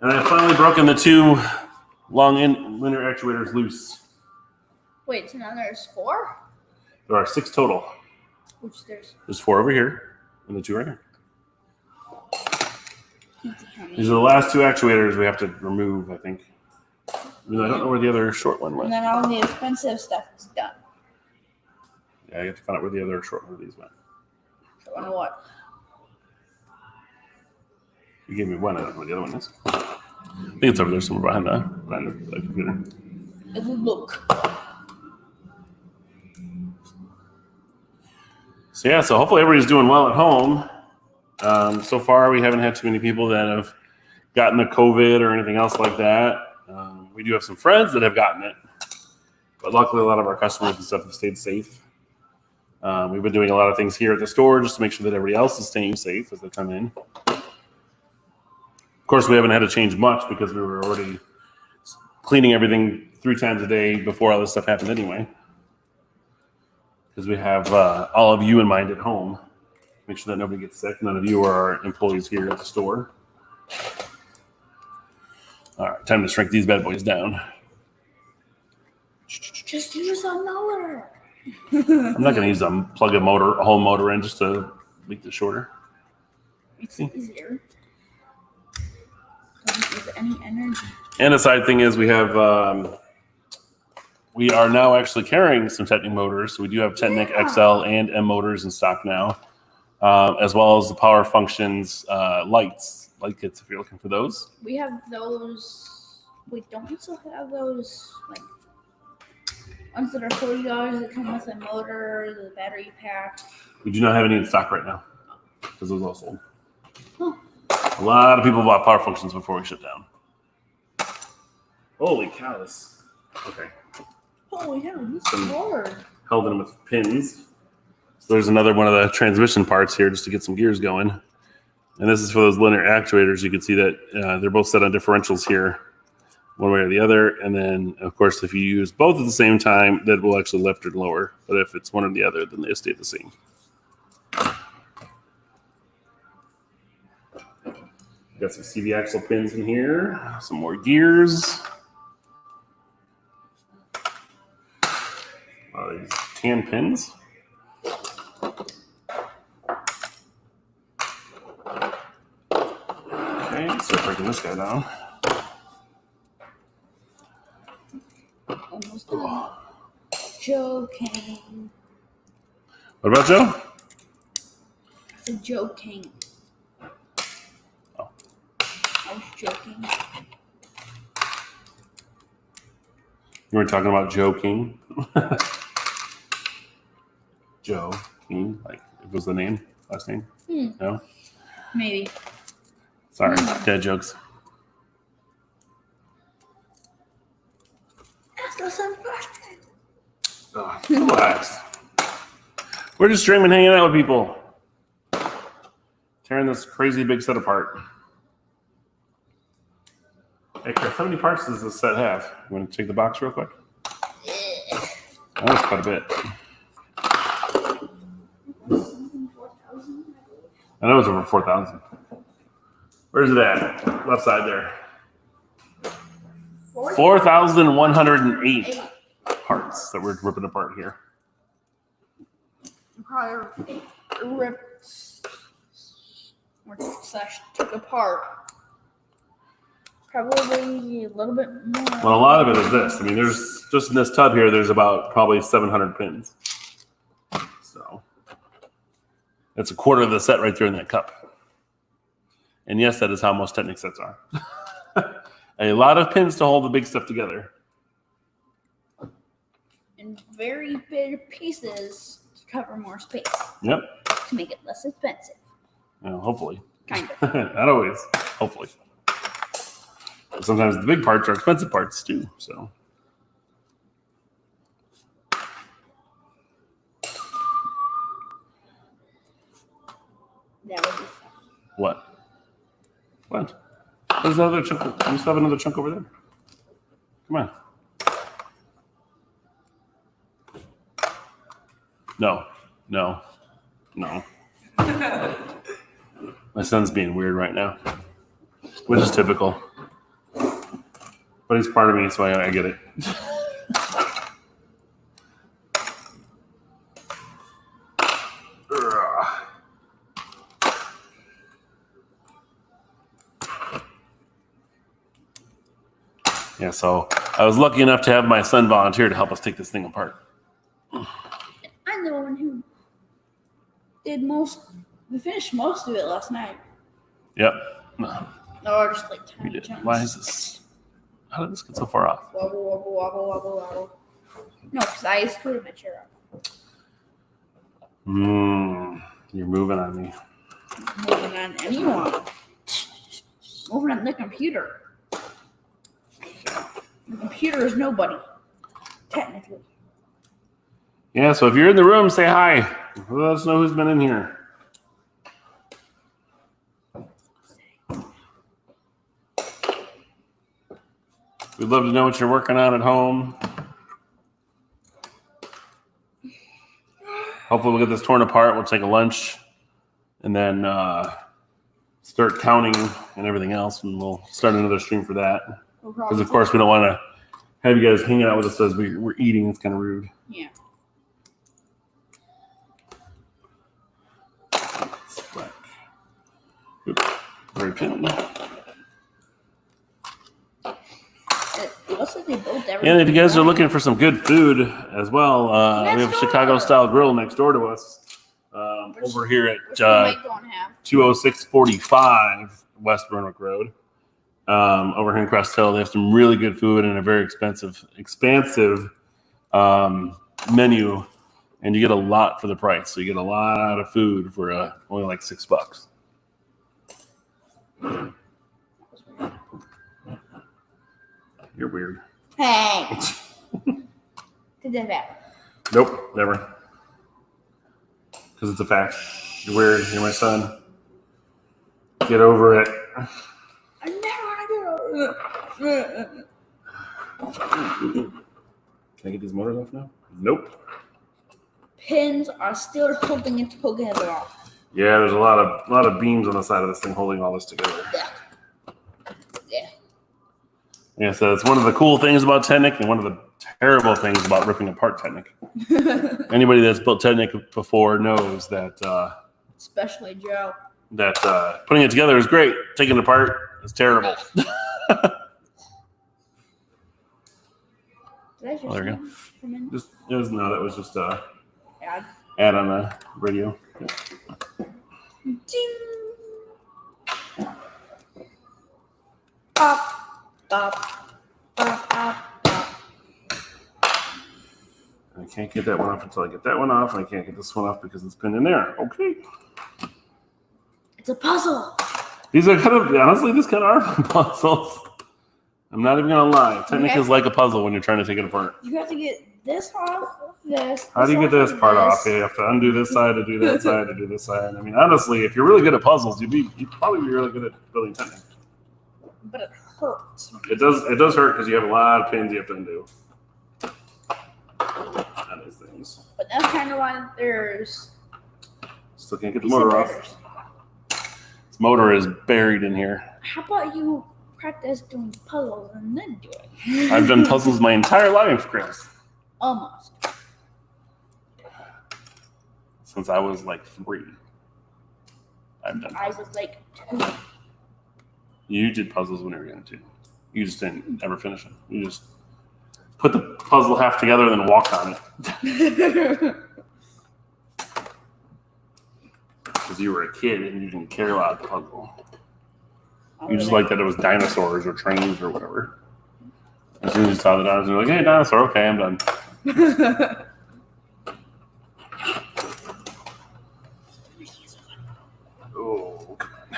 And I finally broken the two long linear actuators loose. Wait, so now there's 4? There are 6 total. Which there's 4 over here and the 2 right here. These are the last 2 actuators we have to remove, I think. I don't know where the other short one went. And then all the expensive stuff is done. Yeah, you have to find out where the other short one of these went. Short one of what? You gave me one. I don't know where the other one is. I think it's over there somewhere behind the computer. It would look. So hopefully everybody's doing well at home. So far, we haven't had too many people that have gotten the COVID or anything else like that. We do have some friends that have gotten it, but luckily a lot of our customers and stuff have stayed safe. We've been doing a lot of things here at the store just to make sure that everybody else is staying safe as they come in. Of course, we haven't had to change much because we were already cleaning everything 3 times a day before all this stuff happened anyway. Because we have all of you in mind at home. Make sure that nobody gets sick. None of you are our employees here at the store. All right, time to shrink these bad boys down. Just use a motor. I'm not going to use plug a home motor in just to make this shorter. It's easier. Doesn't use any energy. And the side thing is we are now actually carrying some Technic motors. So we do have Technic XL and M motors in stock now, as well as the Power Functions light kits if you're looking for those. We have those. Wait, don't we still have those ones that are $40 that come with a motor, the battery pack? We do not have any in stock right now because those all sold. Huh. A lot of people bought Power Functions before we shut down. Holy cow, this. Okay. Holy hell, this is hard. Held in with pins. So there's another one of the transmission parts here just to get some gears going. And this is for those linear actuators. You can see that they're both set on differentials here, one way or the other. And then, of course, if you use both at the same time, that will actually lift or lower. But if it's one or the other, then they stay the same. Got some CV axle pins in here, some more gears. A lot of these tan pins. Okay, let's start breaking this guy down. Almost done. Joking. What about Joe? I said joking. Oh. I was joking. You were talking about Joe King? Joe King, like it was the name, last name? No? Maybe. Sorry, dad jokes. Ask us some questions. Oh, relax. We're just streaming, hanging out with people. Tearing this crazy big set apart. Hey, Chris, how many parts does this set have? You want to check the box real quick? That was quite a bit. I know it's over 4,000. Where's it at? Left side there. 4,108 parts that we're ripping apart here. Probably ripped or slash took apart. Probably a little bit more. Well, a lot of it is this. I mean, there's just in this tub here, there's about probably 700 pins. So that's a quarter of the set right there in that cup. And yes, that is how most Technic sets are. A lot of pins to hold the big stuff together. And very big pieces to cover more space. Yep. To make it less expensive. Well, hopefully. Kind of. Not always. Hopefully. But sometimes the big parts are expensive parts too. So. That would be fun. What? What? There's another chunk. You still have another chunk over there. Come on. No. No. No. My son's being weird right now, which is typical. But he's part of me, so I get it. Yeah, so I was lucky enough to have my son volunteer to help us take this thing apart. I'm the one who we finished most of it last night. Yep. No. Or just like tiny chunks. Why is this? How did this get so far off? Wobble, wobble, wobble, wobble, wobble. No, because I screwed my chair up. You're moving on me. Moving on anyone. Moving on the computer. The computer is nobody. Technically. Yeah, so if you're in the room, say hi. Let us know who's been in here. We'd love to know what you're working on at home. Hopefully we'll get this torn apart. We'll take a lunch and then start counting and everything else. And we'll start another stream for that. Because, of course, we don't want to have you guys hanging out with us as we're eating. It's kind of rude. Yeah. Oops. Very pin. It looks like they built everything. And if you guys are looking for some good food as well, we have a Chicago style grill next door to us. Over here at 20645 West Roanoke Road. Over here in Crest Hill, they have some really good food and a very expansive menu, and you get a lot for the price. So you get a lot of food for only like $6. You're weird. Hey. Did that. Nope, never. because it's a fact. You're weird. You're my son. Get over it. I never get over it. Can I get these motors off now? Nope. Pins are still holding it, poking it off. Yeah, there's a lot of beams on the side of this thing holding all this together. Yeah. Yeah, so it's one of the cool things about Technic and one of the terrible things about ripping apart Technic. Anybody that's built Technic before knows that Especially Joe. that putting it together is great. Taking it apart is terrible. Did I just there we go. for a minute? That was just Ad. ad on the radio. Yeah. Ding. Pop, pop, pop, pop, pop. I can't get that one off until I get that one off, and I can't get this one off because it's pinned in there. Okay. It's a puzzle. These are honestly, these kind of are puzzles. I'm not even gonna lie. Technic is like a puzzle when you're trying to take it apart. You have to get this off of this. How do you get this part off? You have to undo this side to do that side to do this side. I mean, honestly, if you're really good at puzzles, you'd probably be really good at building Technic. But it hurts. It does hurt because you have a lot of pins you have to undo. On these things. But that's kind of why there's. Still can't get the motor off. This motor is buried in here. How about you practice doing puzzles and then do it? I've done puzzles my entire life, Chris. Almost. Since I was like 3. I've done I puzzles. was like 2. You did puzzles when you were young too. You just didn't ever finish them. You just put the puzzle half together and then walked on it. Because you were a kid and you didn't care about the puzzle. You just liked that it was dinosaurs or trains or whatever. As soon as you saw the dinosaur, you're like, hey, dinosaur, okay, I'm done. Oh, come on.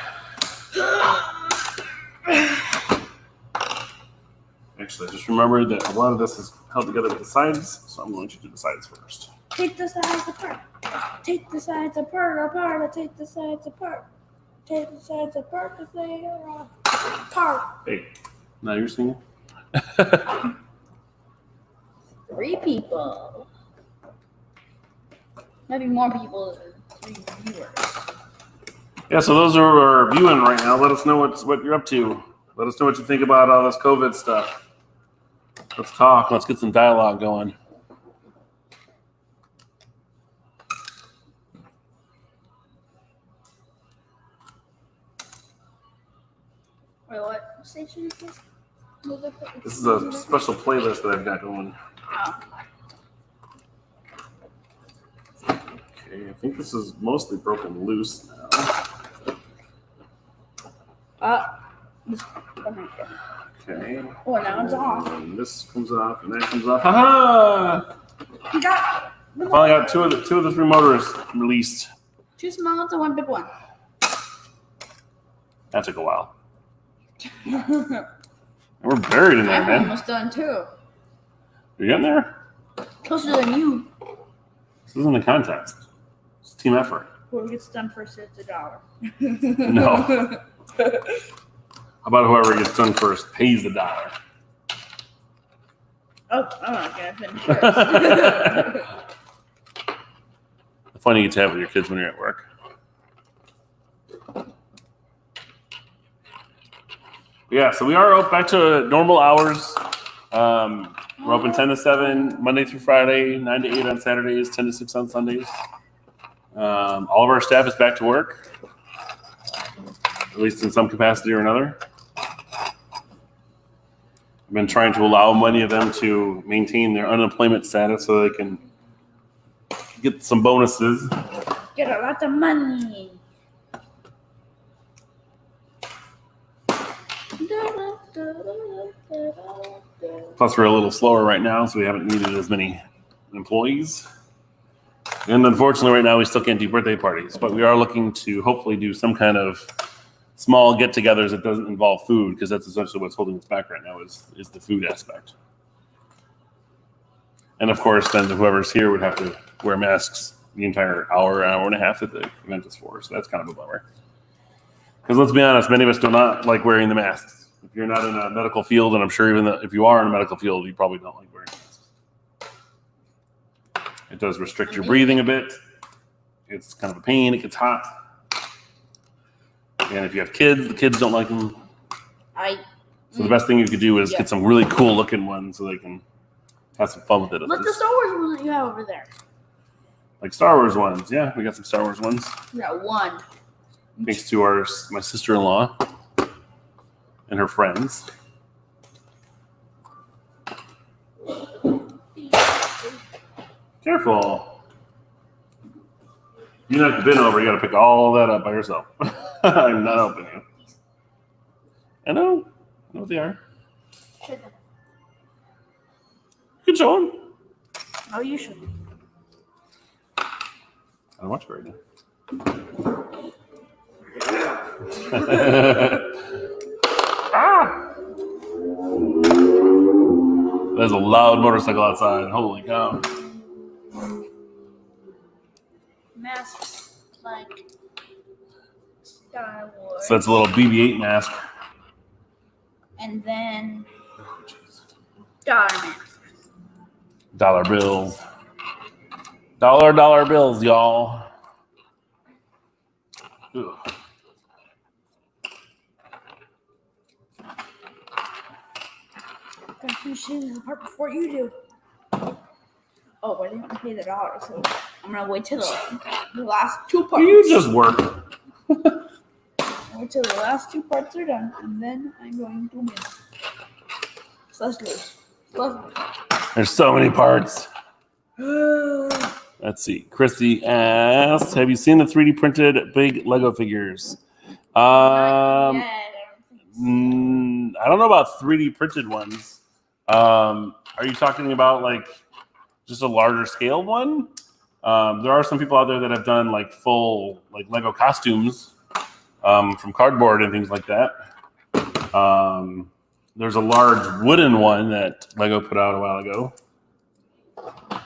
Actually, I just remembered that a lot of this is held together with the sides, so I'm going to do the sides first. Take the sides apart. Take the sides apart. Take the sides apart. Take the sides apart because they are apart. Hey, now you're singing? 3 people. Maybe more people than 3 viewers. Yeah, so those who are viewing right now, let us know what you're up to. Let us know what you think about all this COVID stuff. Let's talk. Let's get some dialogue going. Wait, what station is this? This is a special playlist that I've got going. Oh. Okay, I think this is mostly broken loose now. This one right there. Okay. Oh, now it's off. And this comes off, and that comes off. Ha-ha! You got I finally got two of the 3 motors released. 2 small ones and 1 big one. That took a while. We're buried in there, I'm man. almost done too. You're getting there? Closer than you. This isn't a contest. It's a team effort. Whoever gets done first gets $1. No. How about whoever gets done first pays the $1? Oh, I'm not gonna finish first. The fun you get to have with your kids when you're at work. Yeah, so we are back to normal hours. We're open 10 to 7, Monday through Friday, 9 to 8 on Saturdays, 10 to 6 on Sundays. All of our staff is back to work, at least in some capacity or another. I've been trying to allow many of them to maintain their unemployment status so they can get some bonuses. Get a lot of money. Plus, we're a little slower right now, so we haven't needed as many employees. And unfortunately, right now, we still can't do birthday parties, but we are looking to hopefully do some kind of small get-togethers that doesn't involve food, because that's essentially what's holding us back right now is the food aspect. And of course, then whoever's here would have to wear masks the entire hour and a half that the event is for. So that's kind of a bummer. Because let's be honest, many of us do not like wearing the masks. If you're not in a medical field, and I'm sure even if you are in a medical field, you probably don't like wearing masks. It does restrict your breathing a bit. It's kind of a pain. It gets hot. And if you have kids, the kids don't like them. So the best thing you could do is get some really cool looking ones so they can have some fun with it. Look, the Star Wars ones that you have over there. Like Star Wars ones. Yeah, we got some Star Wars ones. We got one. Thanks to my sister-in-law and her friends. Careful. You knocked the bin over. You got to pick all that up by yourself. I'm not helping you. I know what they are. You can show them. Oh, you should. I don't watch very good. Ah! There's a loud motorcycle outside. Holy cow. Masks like Star Wars. So that's a little BB-8 mask. And then dollar masks. Dollar bills. Dollar bills, y'all. Ugh. Gotta finish this part before you do. Oh, I didn't pay the dollar, so I'm gonna wait till the last two parts. You just work. Wait till the last two parts are done, and then I'm going to win. So let's do it. There's so many parts. Let's see. Christy asks, have you seen the 3D printed big Lego figures? Yeah, I don't know about 3D printed ones. Are you talking about like just a larger scale one? There are some people out there that have done like full like Lego costumes from cardboard and things like that. There's a large wooden one that Lego put out a while ago,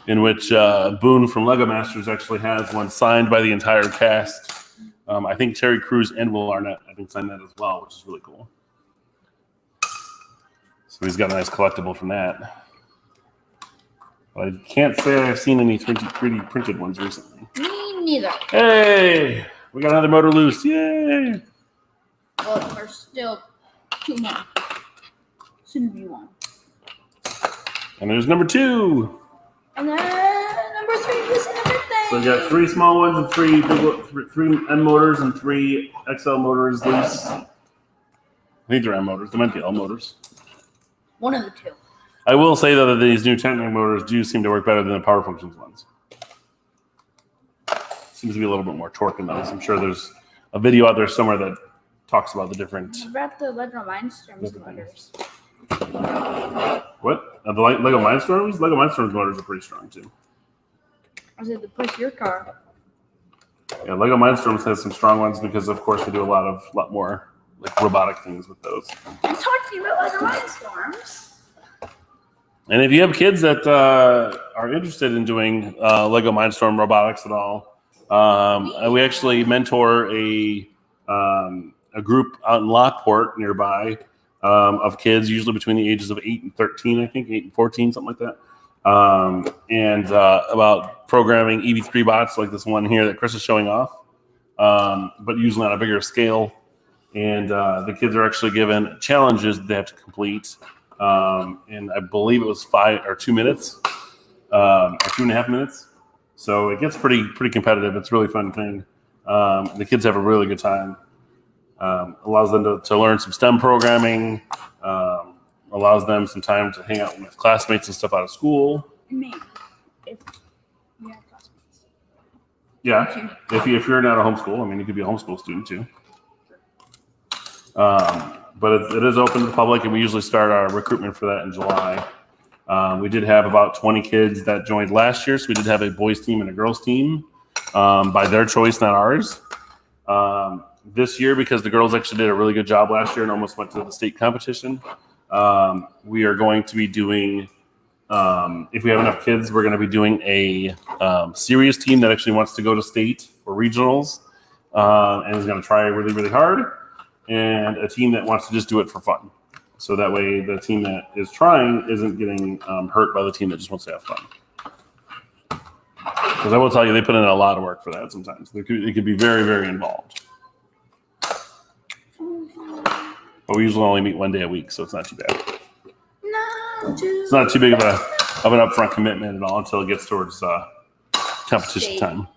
in which Boone from Lego Masters actually has one signed by the entire cast. I think Terry Crews and Will Arnett, I think, signed that as well, which is really cool. So he's got a nice collectible from that. But I can't say I've seen any 3D printed ones recently. Me neither. Hey, we got another motor loose. Yay. Well, there's still two more. Soon to be one. And there's number 2. And then number 3 is everything. So we got 3 small ones and 3 M motors and 3 XL motors loose. I think they're M motors. They might be L motors. One of the two. I will say, though, that these new Technic motors do seem to work better than the Power Functions ones. Seems to be a little bit more torque in those. I'm sure there's a video out there somewhere that talks about the different... What about the Lego Mindstorms motors? What? The Lego Mindstorms? Lego Mindstorms motors are pretty strong, too. I said to push your car. Yeah, Lego Mindstorms has some strong ones because, of course, they do a lot more like robotic things with those. I'm talking about Lego Mindstorms. And if you have kids that are interested in doing Lego Mindstorm robotics at all, we actually mentor a group out in Lockport nearby of kids, usually between the ages of 8 and 13, I think, 8 and 14, something like that. And about programming EV3 bots like this one here that Chris is showing off, but usually on a bigger scale. And the kids are actually given challenges that they have to complete. And I believe it was 2 minutes, or 2.5 minutes. So it gets pretty competitive. It's a really fun thing. The kids have a really good time. Allows them to learn some STEM programming. Allows them some time to hang out with classmates and stuff out of school. Maybe if we have classmates. Yeah, if you're not a homeschool, I mean, you could be a homeschool student too. But it is open to the public, and we usually start our recruitment for that in July. We did have about 20 kids that joined last year, so we did have a boys team and a girls team by their choice, not ours. This year, because the girls actually did a really good job last year and almost went to the state competition, we are going to be doing If we have enough kids, we're going to be doing a serious team that actually wants to go to state or regionals and is going to try really, really hard, and a team that wants to just do it for fun. So that way the team that is trying isn't getting hurt by the team that just wants to have fun. Because I will tell you, they put in a lot of work for that sometimes. It could be very, very involved. But we usually only meet one day a week, so it's not too bad. It's not too big of an upfront commitment at all until it gets towards competition time.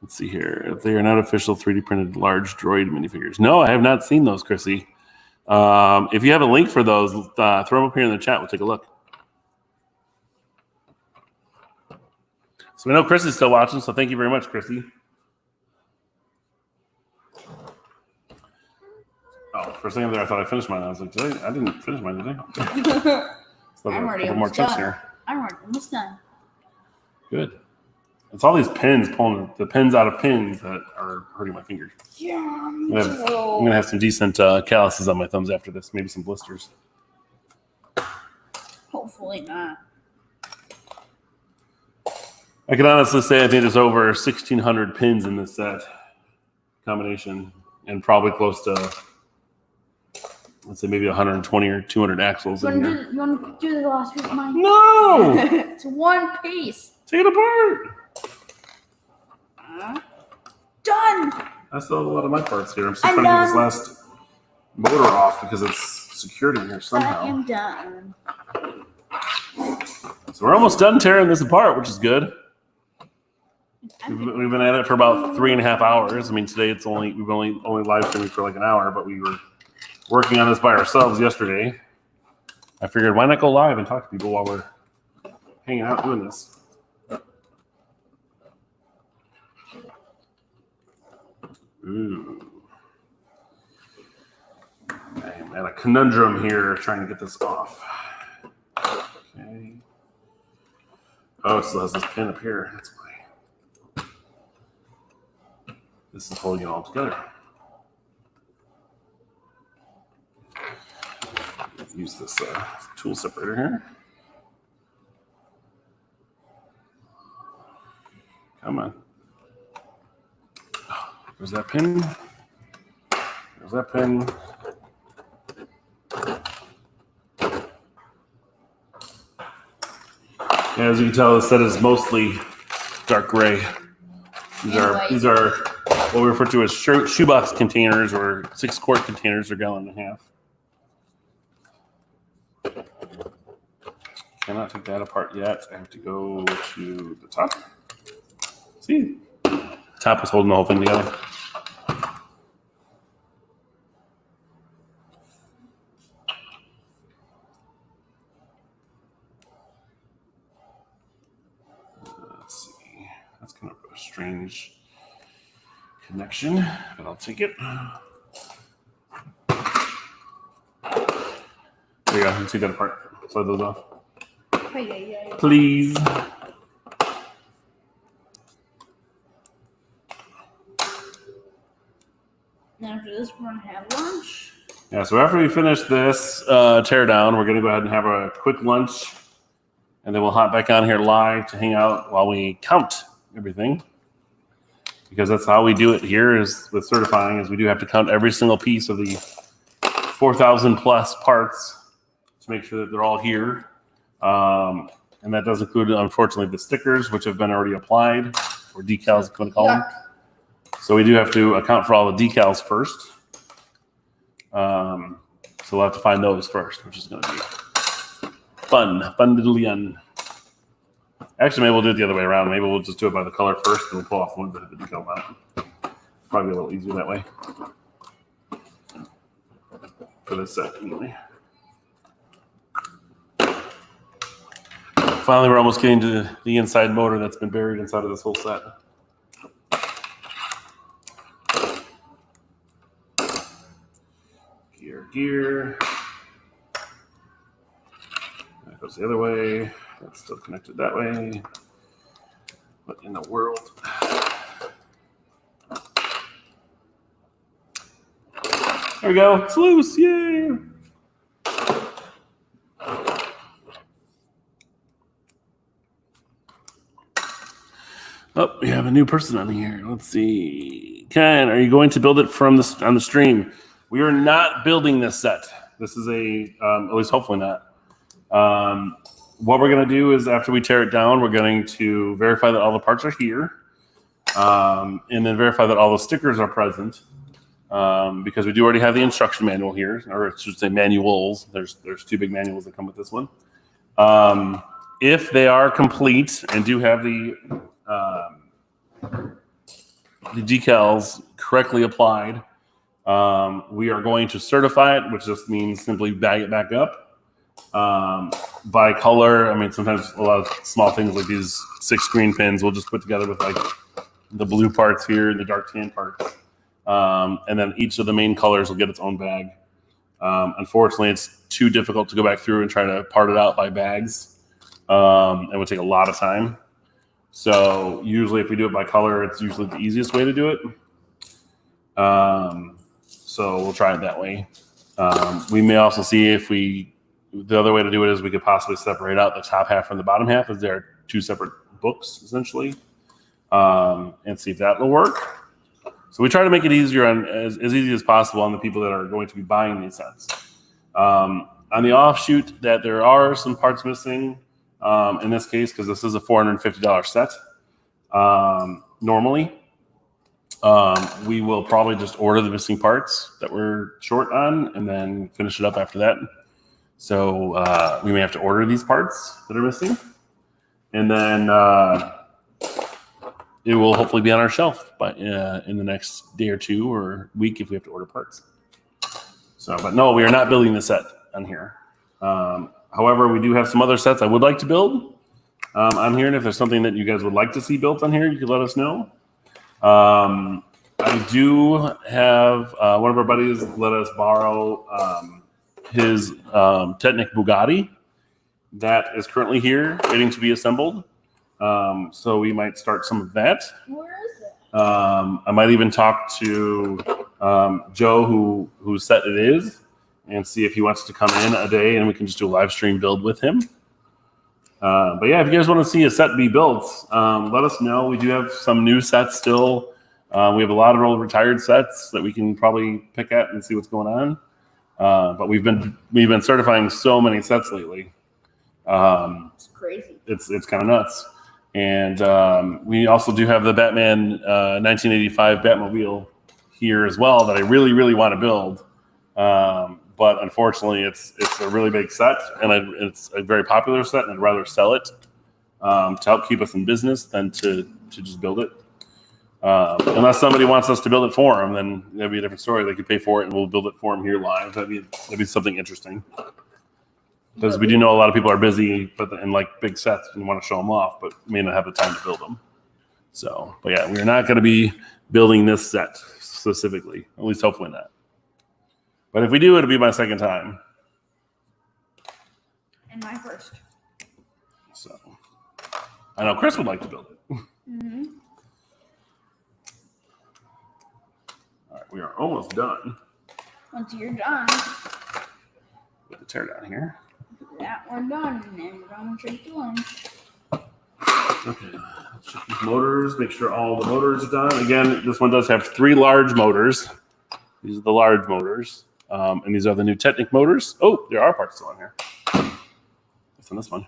Let's see here. They are not official 3D printed large droid minifigures. No, I have not seen those, Chrissy. If you have a link for those, throw them up here in the chat. We'll take a look. So we know Chris is still watching, so thank you very much, Chrissy. Oh, for a second there, I thought I finished mine. I was like, I didn't finish mine, did I? So I'm already more almost chips done. here. I'm already almost done. Good. It's all these pins pulling the pins out of pins that are hurting my fingers. Yeah, I'm gonna have some decent calluses on my thumbs after this. Maybe some blisters. Hopefully not. I can honestly say I think there's over 1,600 pins in this set combination, and probably close to, let's say, maybe 120 or 200 axles in here. You want to do the last piece of mine? No! It's one piece. Take it apart! Done! I still have a lot of my parts here. I'm still trying to get this last motor off because it's secured in here somehow. I am done. So we're almost done tearing this apart, which is good. We've been at it for about 3.5 hours. I mean, today we've only live streaming for like an hour, but we were working on this by ourselves yesterday. I figured, why not go live and talk to people while we're hanging out doing this? Ooh. I am at a conundrum here trying to get this off. Okay. Oh, it still has this pin up here. That's why. This is holding it all together. Use this tool separator here. Come on. There's that pin. There's that pin. Yeah, as you can tell, the set is mostly dark gray. These are what we refer to as shoebox containers, or 6-quart containers, or 1.5 gallons. Cannot take that apart yet. I have to go to the top. See, the top is holding the whole thing together. Let's see. That's kind of a strange connection, but I'll take it. There you go. You can take that apart. Slide those off. Please. Now after this, we're going to have lunch. Yeah, so after we finish this teardown, we're going to go ahead and have a quick lunch, and then we'll hop back on here live to hang out while we count everything. Because that's how we do it here is with certifying, is we do have to count every single piece of the 4,000 plus parts to make sure that they're all here. And that does include, unfortunately, the stickers, which have been already applied, or decals, if you want to call them. So we do have to account for all the decals first. So we'll have to find those first, which is going to be fun diddly. Actually, maybe we'll do it the other way around. Maybe we'll just do it by the color first, and we'll pull off the ones that have the decal on it. Probably a little easier that way. For this set, anyway. Finally, we're almost getting to the inside motor that's been buried inside of this whole set. Gear. That goes the other way. That's still connected that way. What in the world? There we go. It's loose. Yay. Oh, we have a new person on here. Let's see. Ken, are you going to build it from on the stream? We are not building this set. This is at least hopefully not. What we're going to do is after we tear it down, we're going to verify that all the parts are here, and then verify that all the stickers are present, because we do already have the instruction manual here, or I should say manuals. There's 2 big manuals that come with this one. If they are complete and do have the decals correctly applied, we are going to certify it, which just means simply bag it back up. By color, I mean, sometimes a lot of small things like these 6 screen pins we'll just put together with like the blue parts here and the dark tan parts. And then each of the main colors will get its own bag. Unfortunately, it's too difficult to go back through and try to part it out by bags. It would take a lot of time. So usually if we do it by color, it's usually the easiest way to do it. So we'll try it that way. We may also see if the other way to do it is we could possibly separate out the top half from the bottom half, as there are 2 separate books essentially, and see if that will work. So we try to make it easier as easy as possible on the people that are going to be buying these sets. On the offshoot that there are some parts missing, in this case, because this is a $450 set, normally, we will probably just order the missing parts that we're short on and then finish it up after that. So we may have to order these parts that are missing, and then it will hopefully be on our shelf in the next day or 2 or week if we have to order parts. So, but no, we are not building the set on here. However, we do have some other sets I would like to build on here, and if there's something that you guys would like to see built on here, you could let us know. I do have one of our buddies let us borrow his Technic Bugatti that is currently here waiting to be assembled. So we might start some of that. Where is it? I might even talk to Joe, whose set it is, and see if he wants to come in a day and we can just do a live stream build with him. But yeah, if you guys want to see a set be built, let us know. We do have some new sets still. We have a lot of old retired sets that we can probably pick at and see what's going on. But we've been certifying so many sets lately. It's crazy. It's kind of nuts. And we also do have the Batman 1985 Batmobile here as well that I really, really want to build. But unfortunately, it's a really big set, and it's a very popular set, and I'd rather sell it to help keep us in business than to just build it. Unless somebody wants us to build it for them, then that'd be a different story. They could pay for it, and we'll build it for them here live. That'd be something interesting. Because we do know a lot of people are busy, and like big sets and want to show them off, but may not have the time to build them. So, but yeah, we're not going to be building this set specifically. At least hopefully not. But if we do, it'll be my second time. And my first. So, I know Chris would like to build it. Mm-hmm. All right, we are almost done. Once you're done, With the tear down here. that we're done, and we're going straight to lunch. Okay, let's check these motors, make sure all the motors are done. Again, this one does have 3 large motors. These are the large motors. And these are the new Technic motors. Oh, there are parts still on here. It's on this one.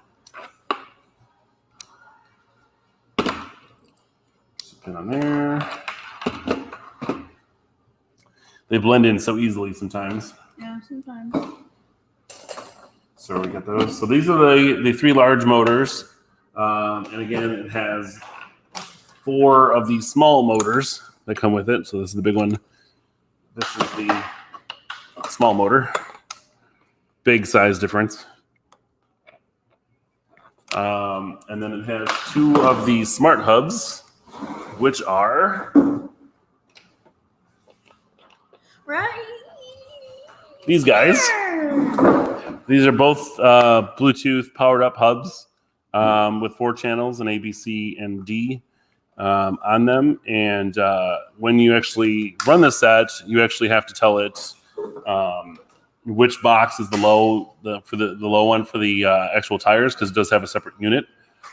Just a pin on there. They blend in so easily sometimes. Yeah, sometimes. So we got those. So these are the 3 large motors. And again, it has 4 of these small motors that come with it. So this is the big one. This is the small motor. Big size difference. And then it has 2 of the smart hubs, which are these guys. These are both Bluetooth powered up hubs with 4 channels, and A, B, C, and D on them. And when you actually run the set, you actually have to tell it which box is the low one for the actual tires, because it does have a separate unit.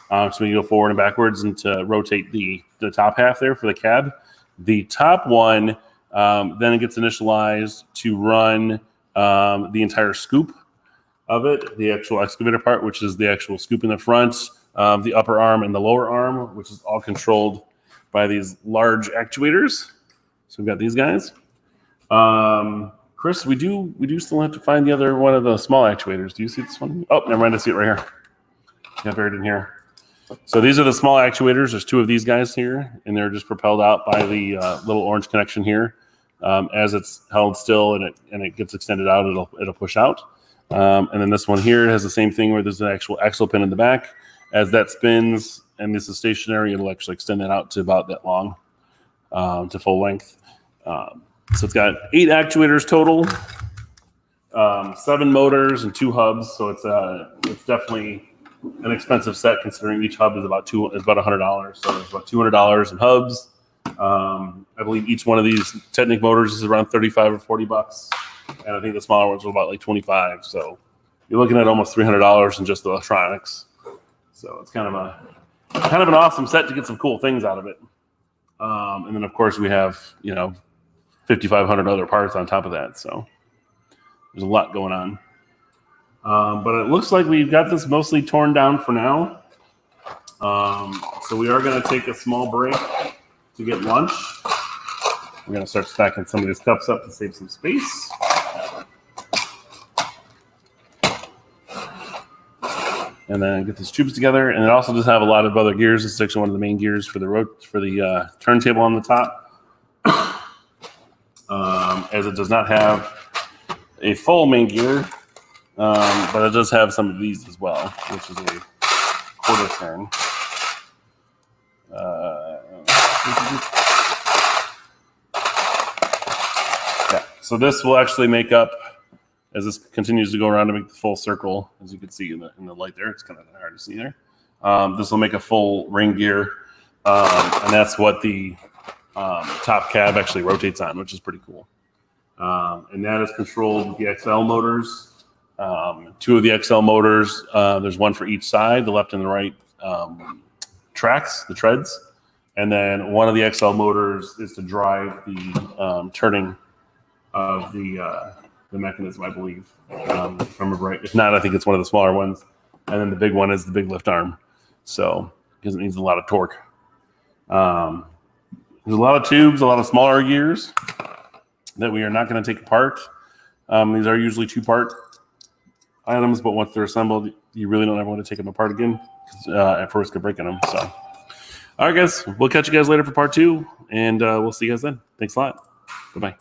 So we can go forward and backwards and to rotate the top half there for the cab. The top one then it gets initialized to run the entire scoop of it, the actual excavator part, which is the actual scoop in the front, the upper arm and the lower arm, which is all controlled by these large actuators. So we've got these guys. Chris, we do still have to find the other one of the small actuators. Do you see this one? Oh, never mind. I see it right here. Yeah, buried in here. So these are the small actuators. There's two of these guys here, and they're just propelled out by the little orange connection here. As it's held still and it gets extended out, it'll push out. And then this one here has the same thing where there's an actual axle pin in the back. As that spins and this is stationary, it'll actually extend it out to about that long, to full length. So it's got 8 actuators total, 7 motors and 2 hubs. So it's definitely an expensive set considering each hub is about $100. So there's about $200 in hubs. I believe each one of these Technic motors is around $35 or $40, and I think the smaller ones are about like $25. So you're looking at almost $300 in just the electronics. So it's kind of an awesome set to get some cool things out of it. And then of course we have 5,500 other parts on top of that. So there's a lot going on. But it looks like we've got this mostly torn down for now. So we are going to take a small break to get lunch. We're going to start stacking some of these cups up to save some space. And then get these tubes together. And it also does have a lot of other gears. This is actually one of the main gears for the turntable on the top. As it does not have a full main gear, but it does have some of these as well, which is a quarter turn. Yeah, so this will actually make up, as this continues to go around to make the full circle, as you can see in the light there. It's kind of hard to see there. This will make a full ring gear, and that's what the top cab actually rotates on, which is pretty cool. And that is controlled with the XL motors. 2 of the XL motors, there's one for each side, the left and the right tracks, the treads. And then one of the XL motors is to drive the turning of the mechanism, I believe, from right. If not, I think it's one of the smaller ones. And then the big one is the big lift arm. So, because it needs a lot of torque. There's a lot of tubes, a lot of smaller gears that we are not going to take apart. These are usually 2-part items, but once they're assembled, you really don't ever want to take them apart again at risk of breaking them. So, all right, guys, we'll catch you guys later for part 2, and we'll see you guys then. Thanks a lot. Bye-bye.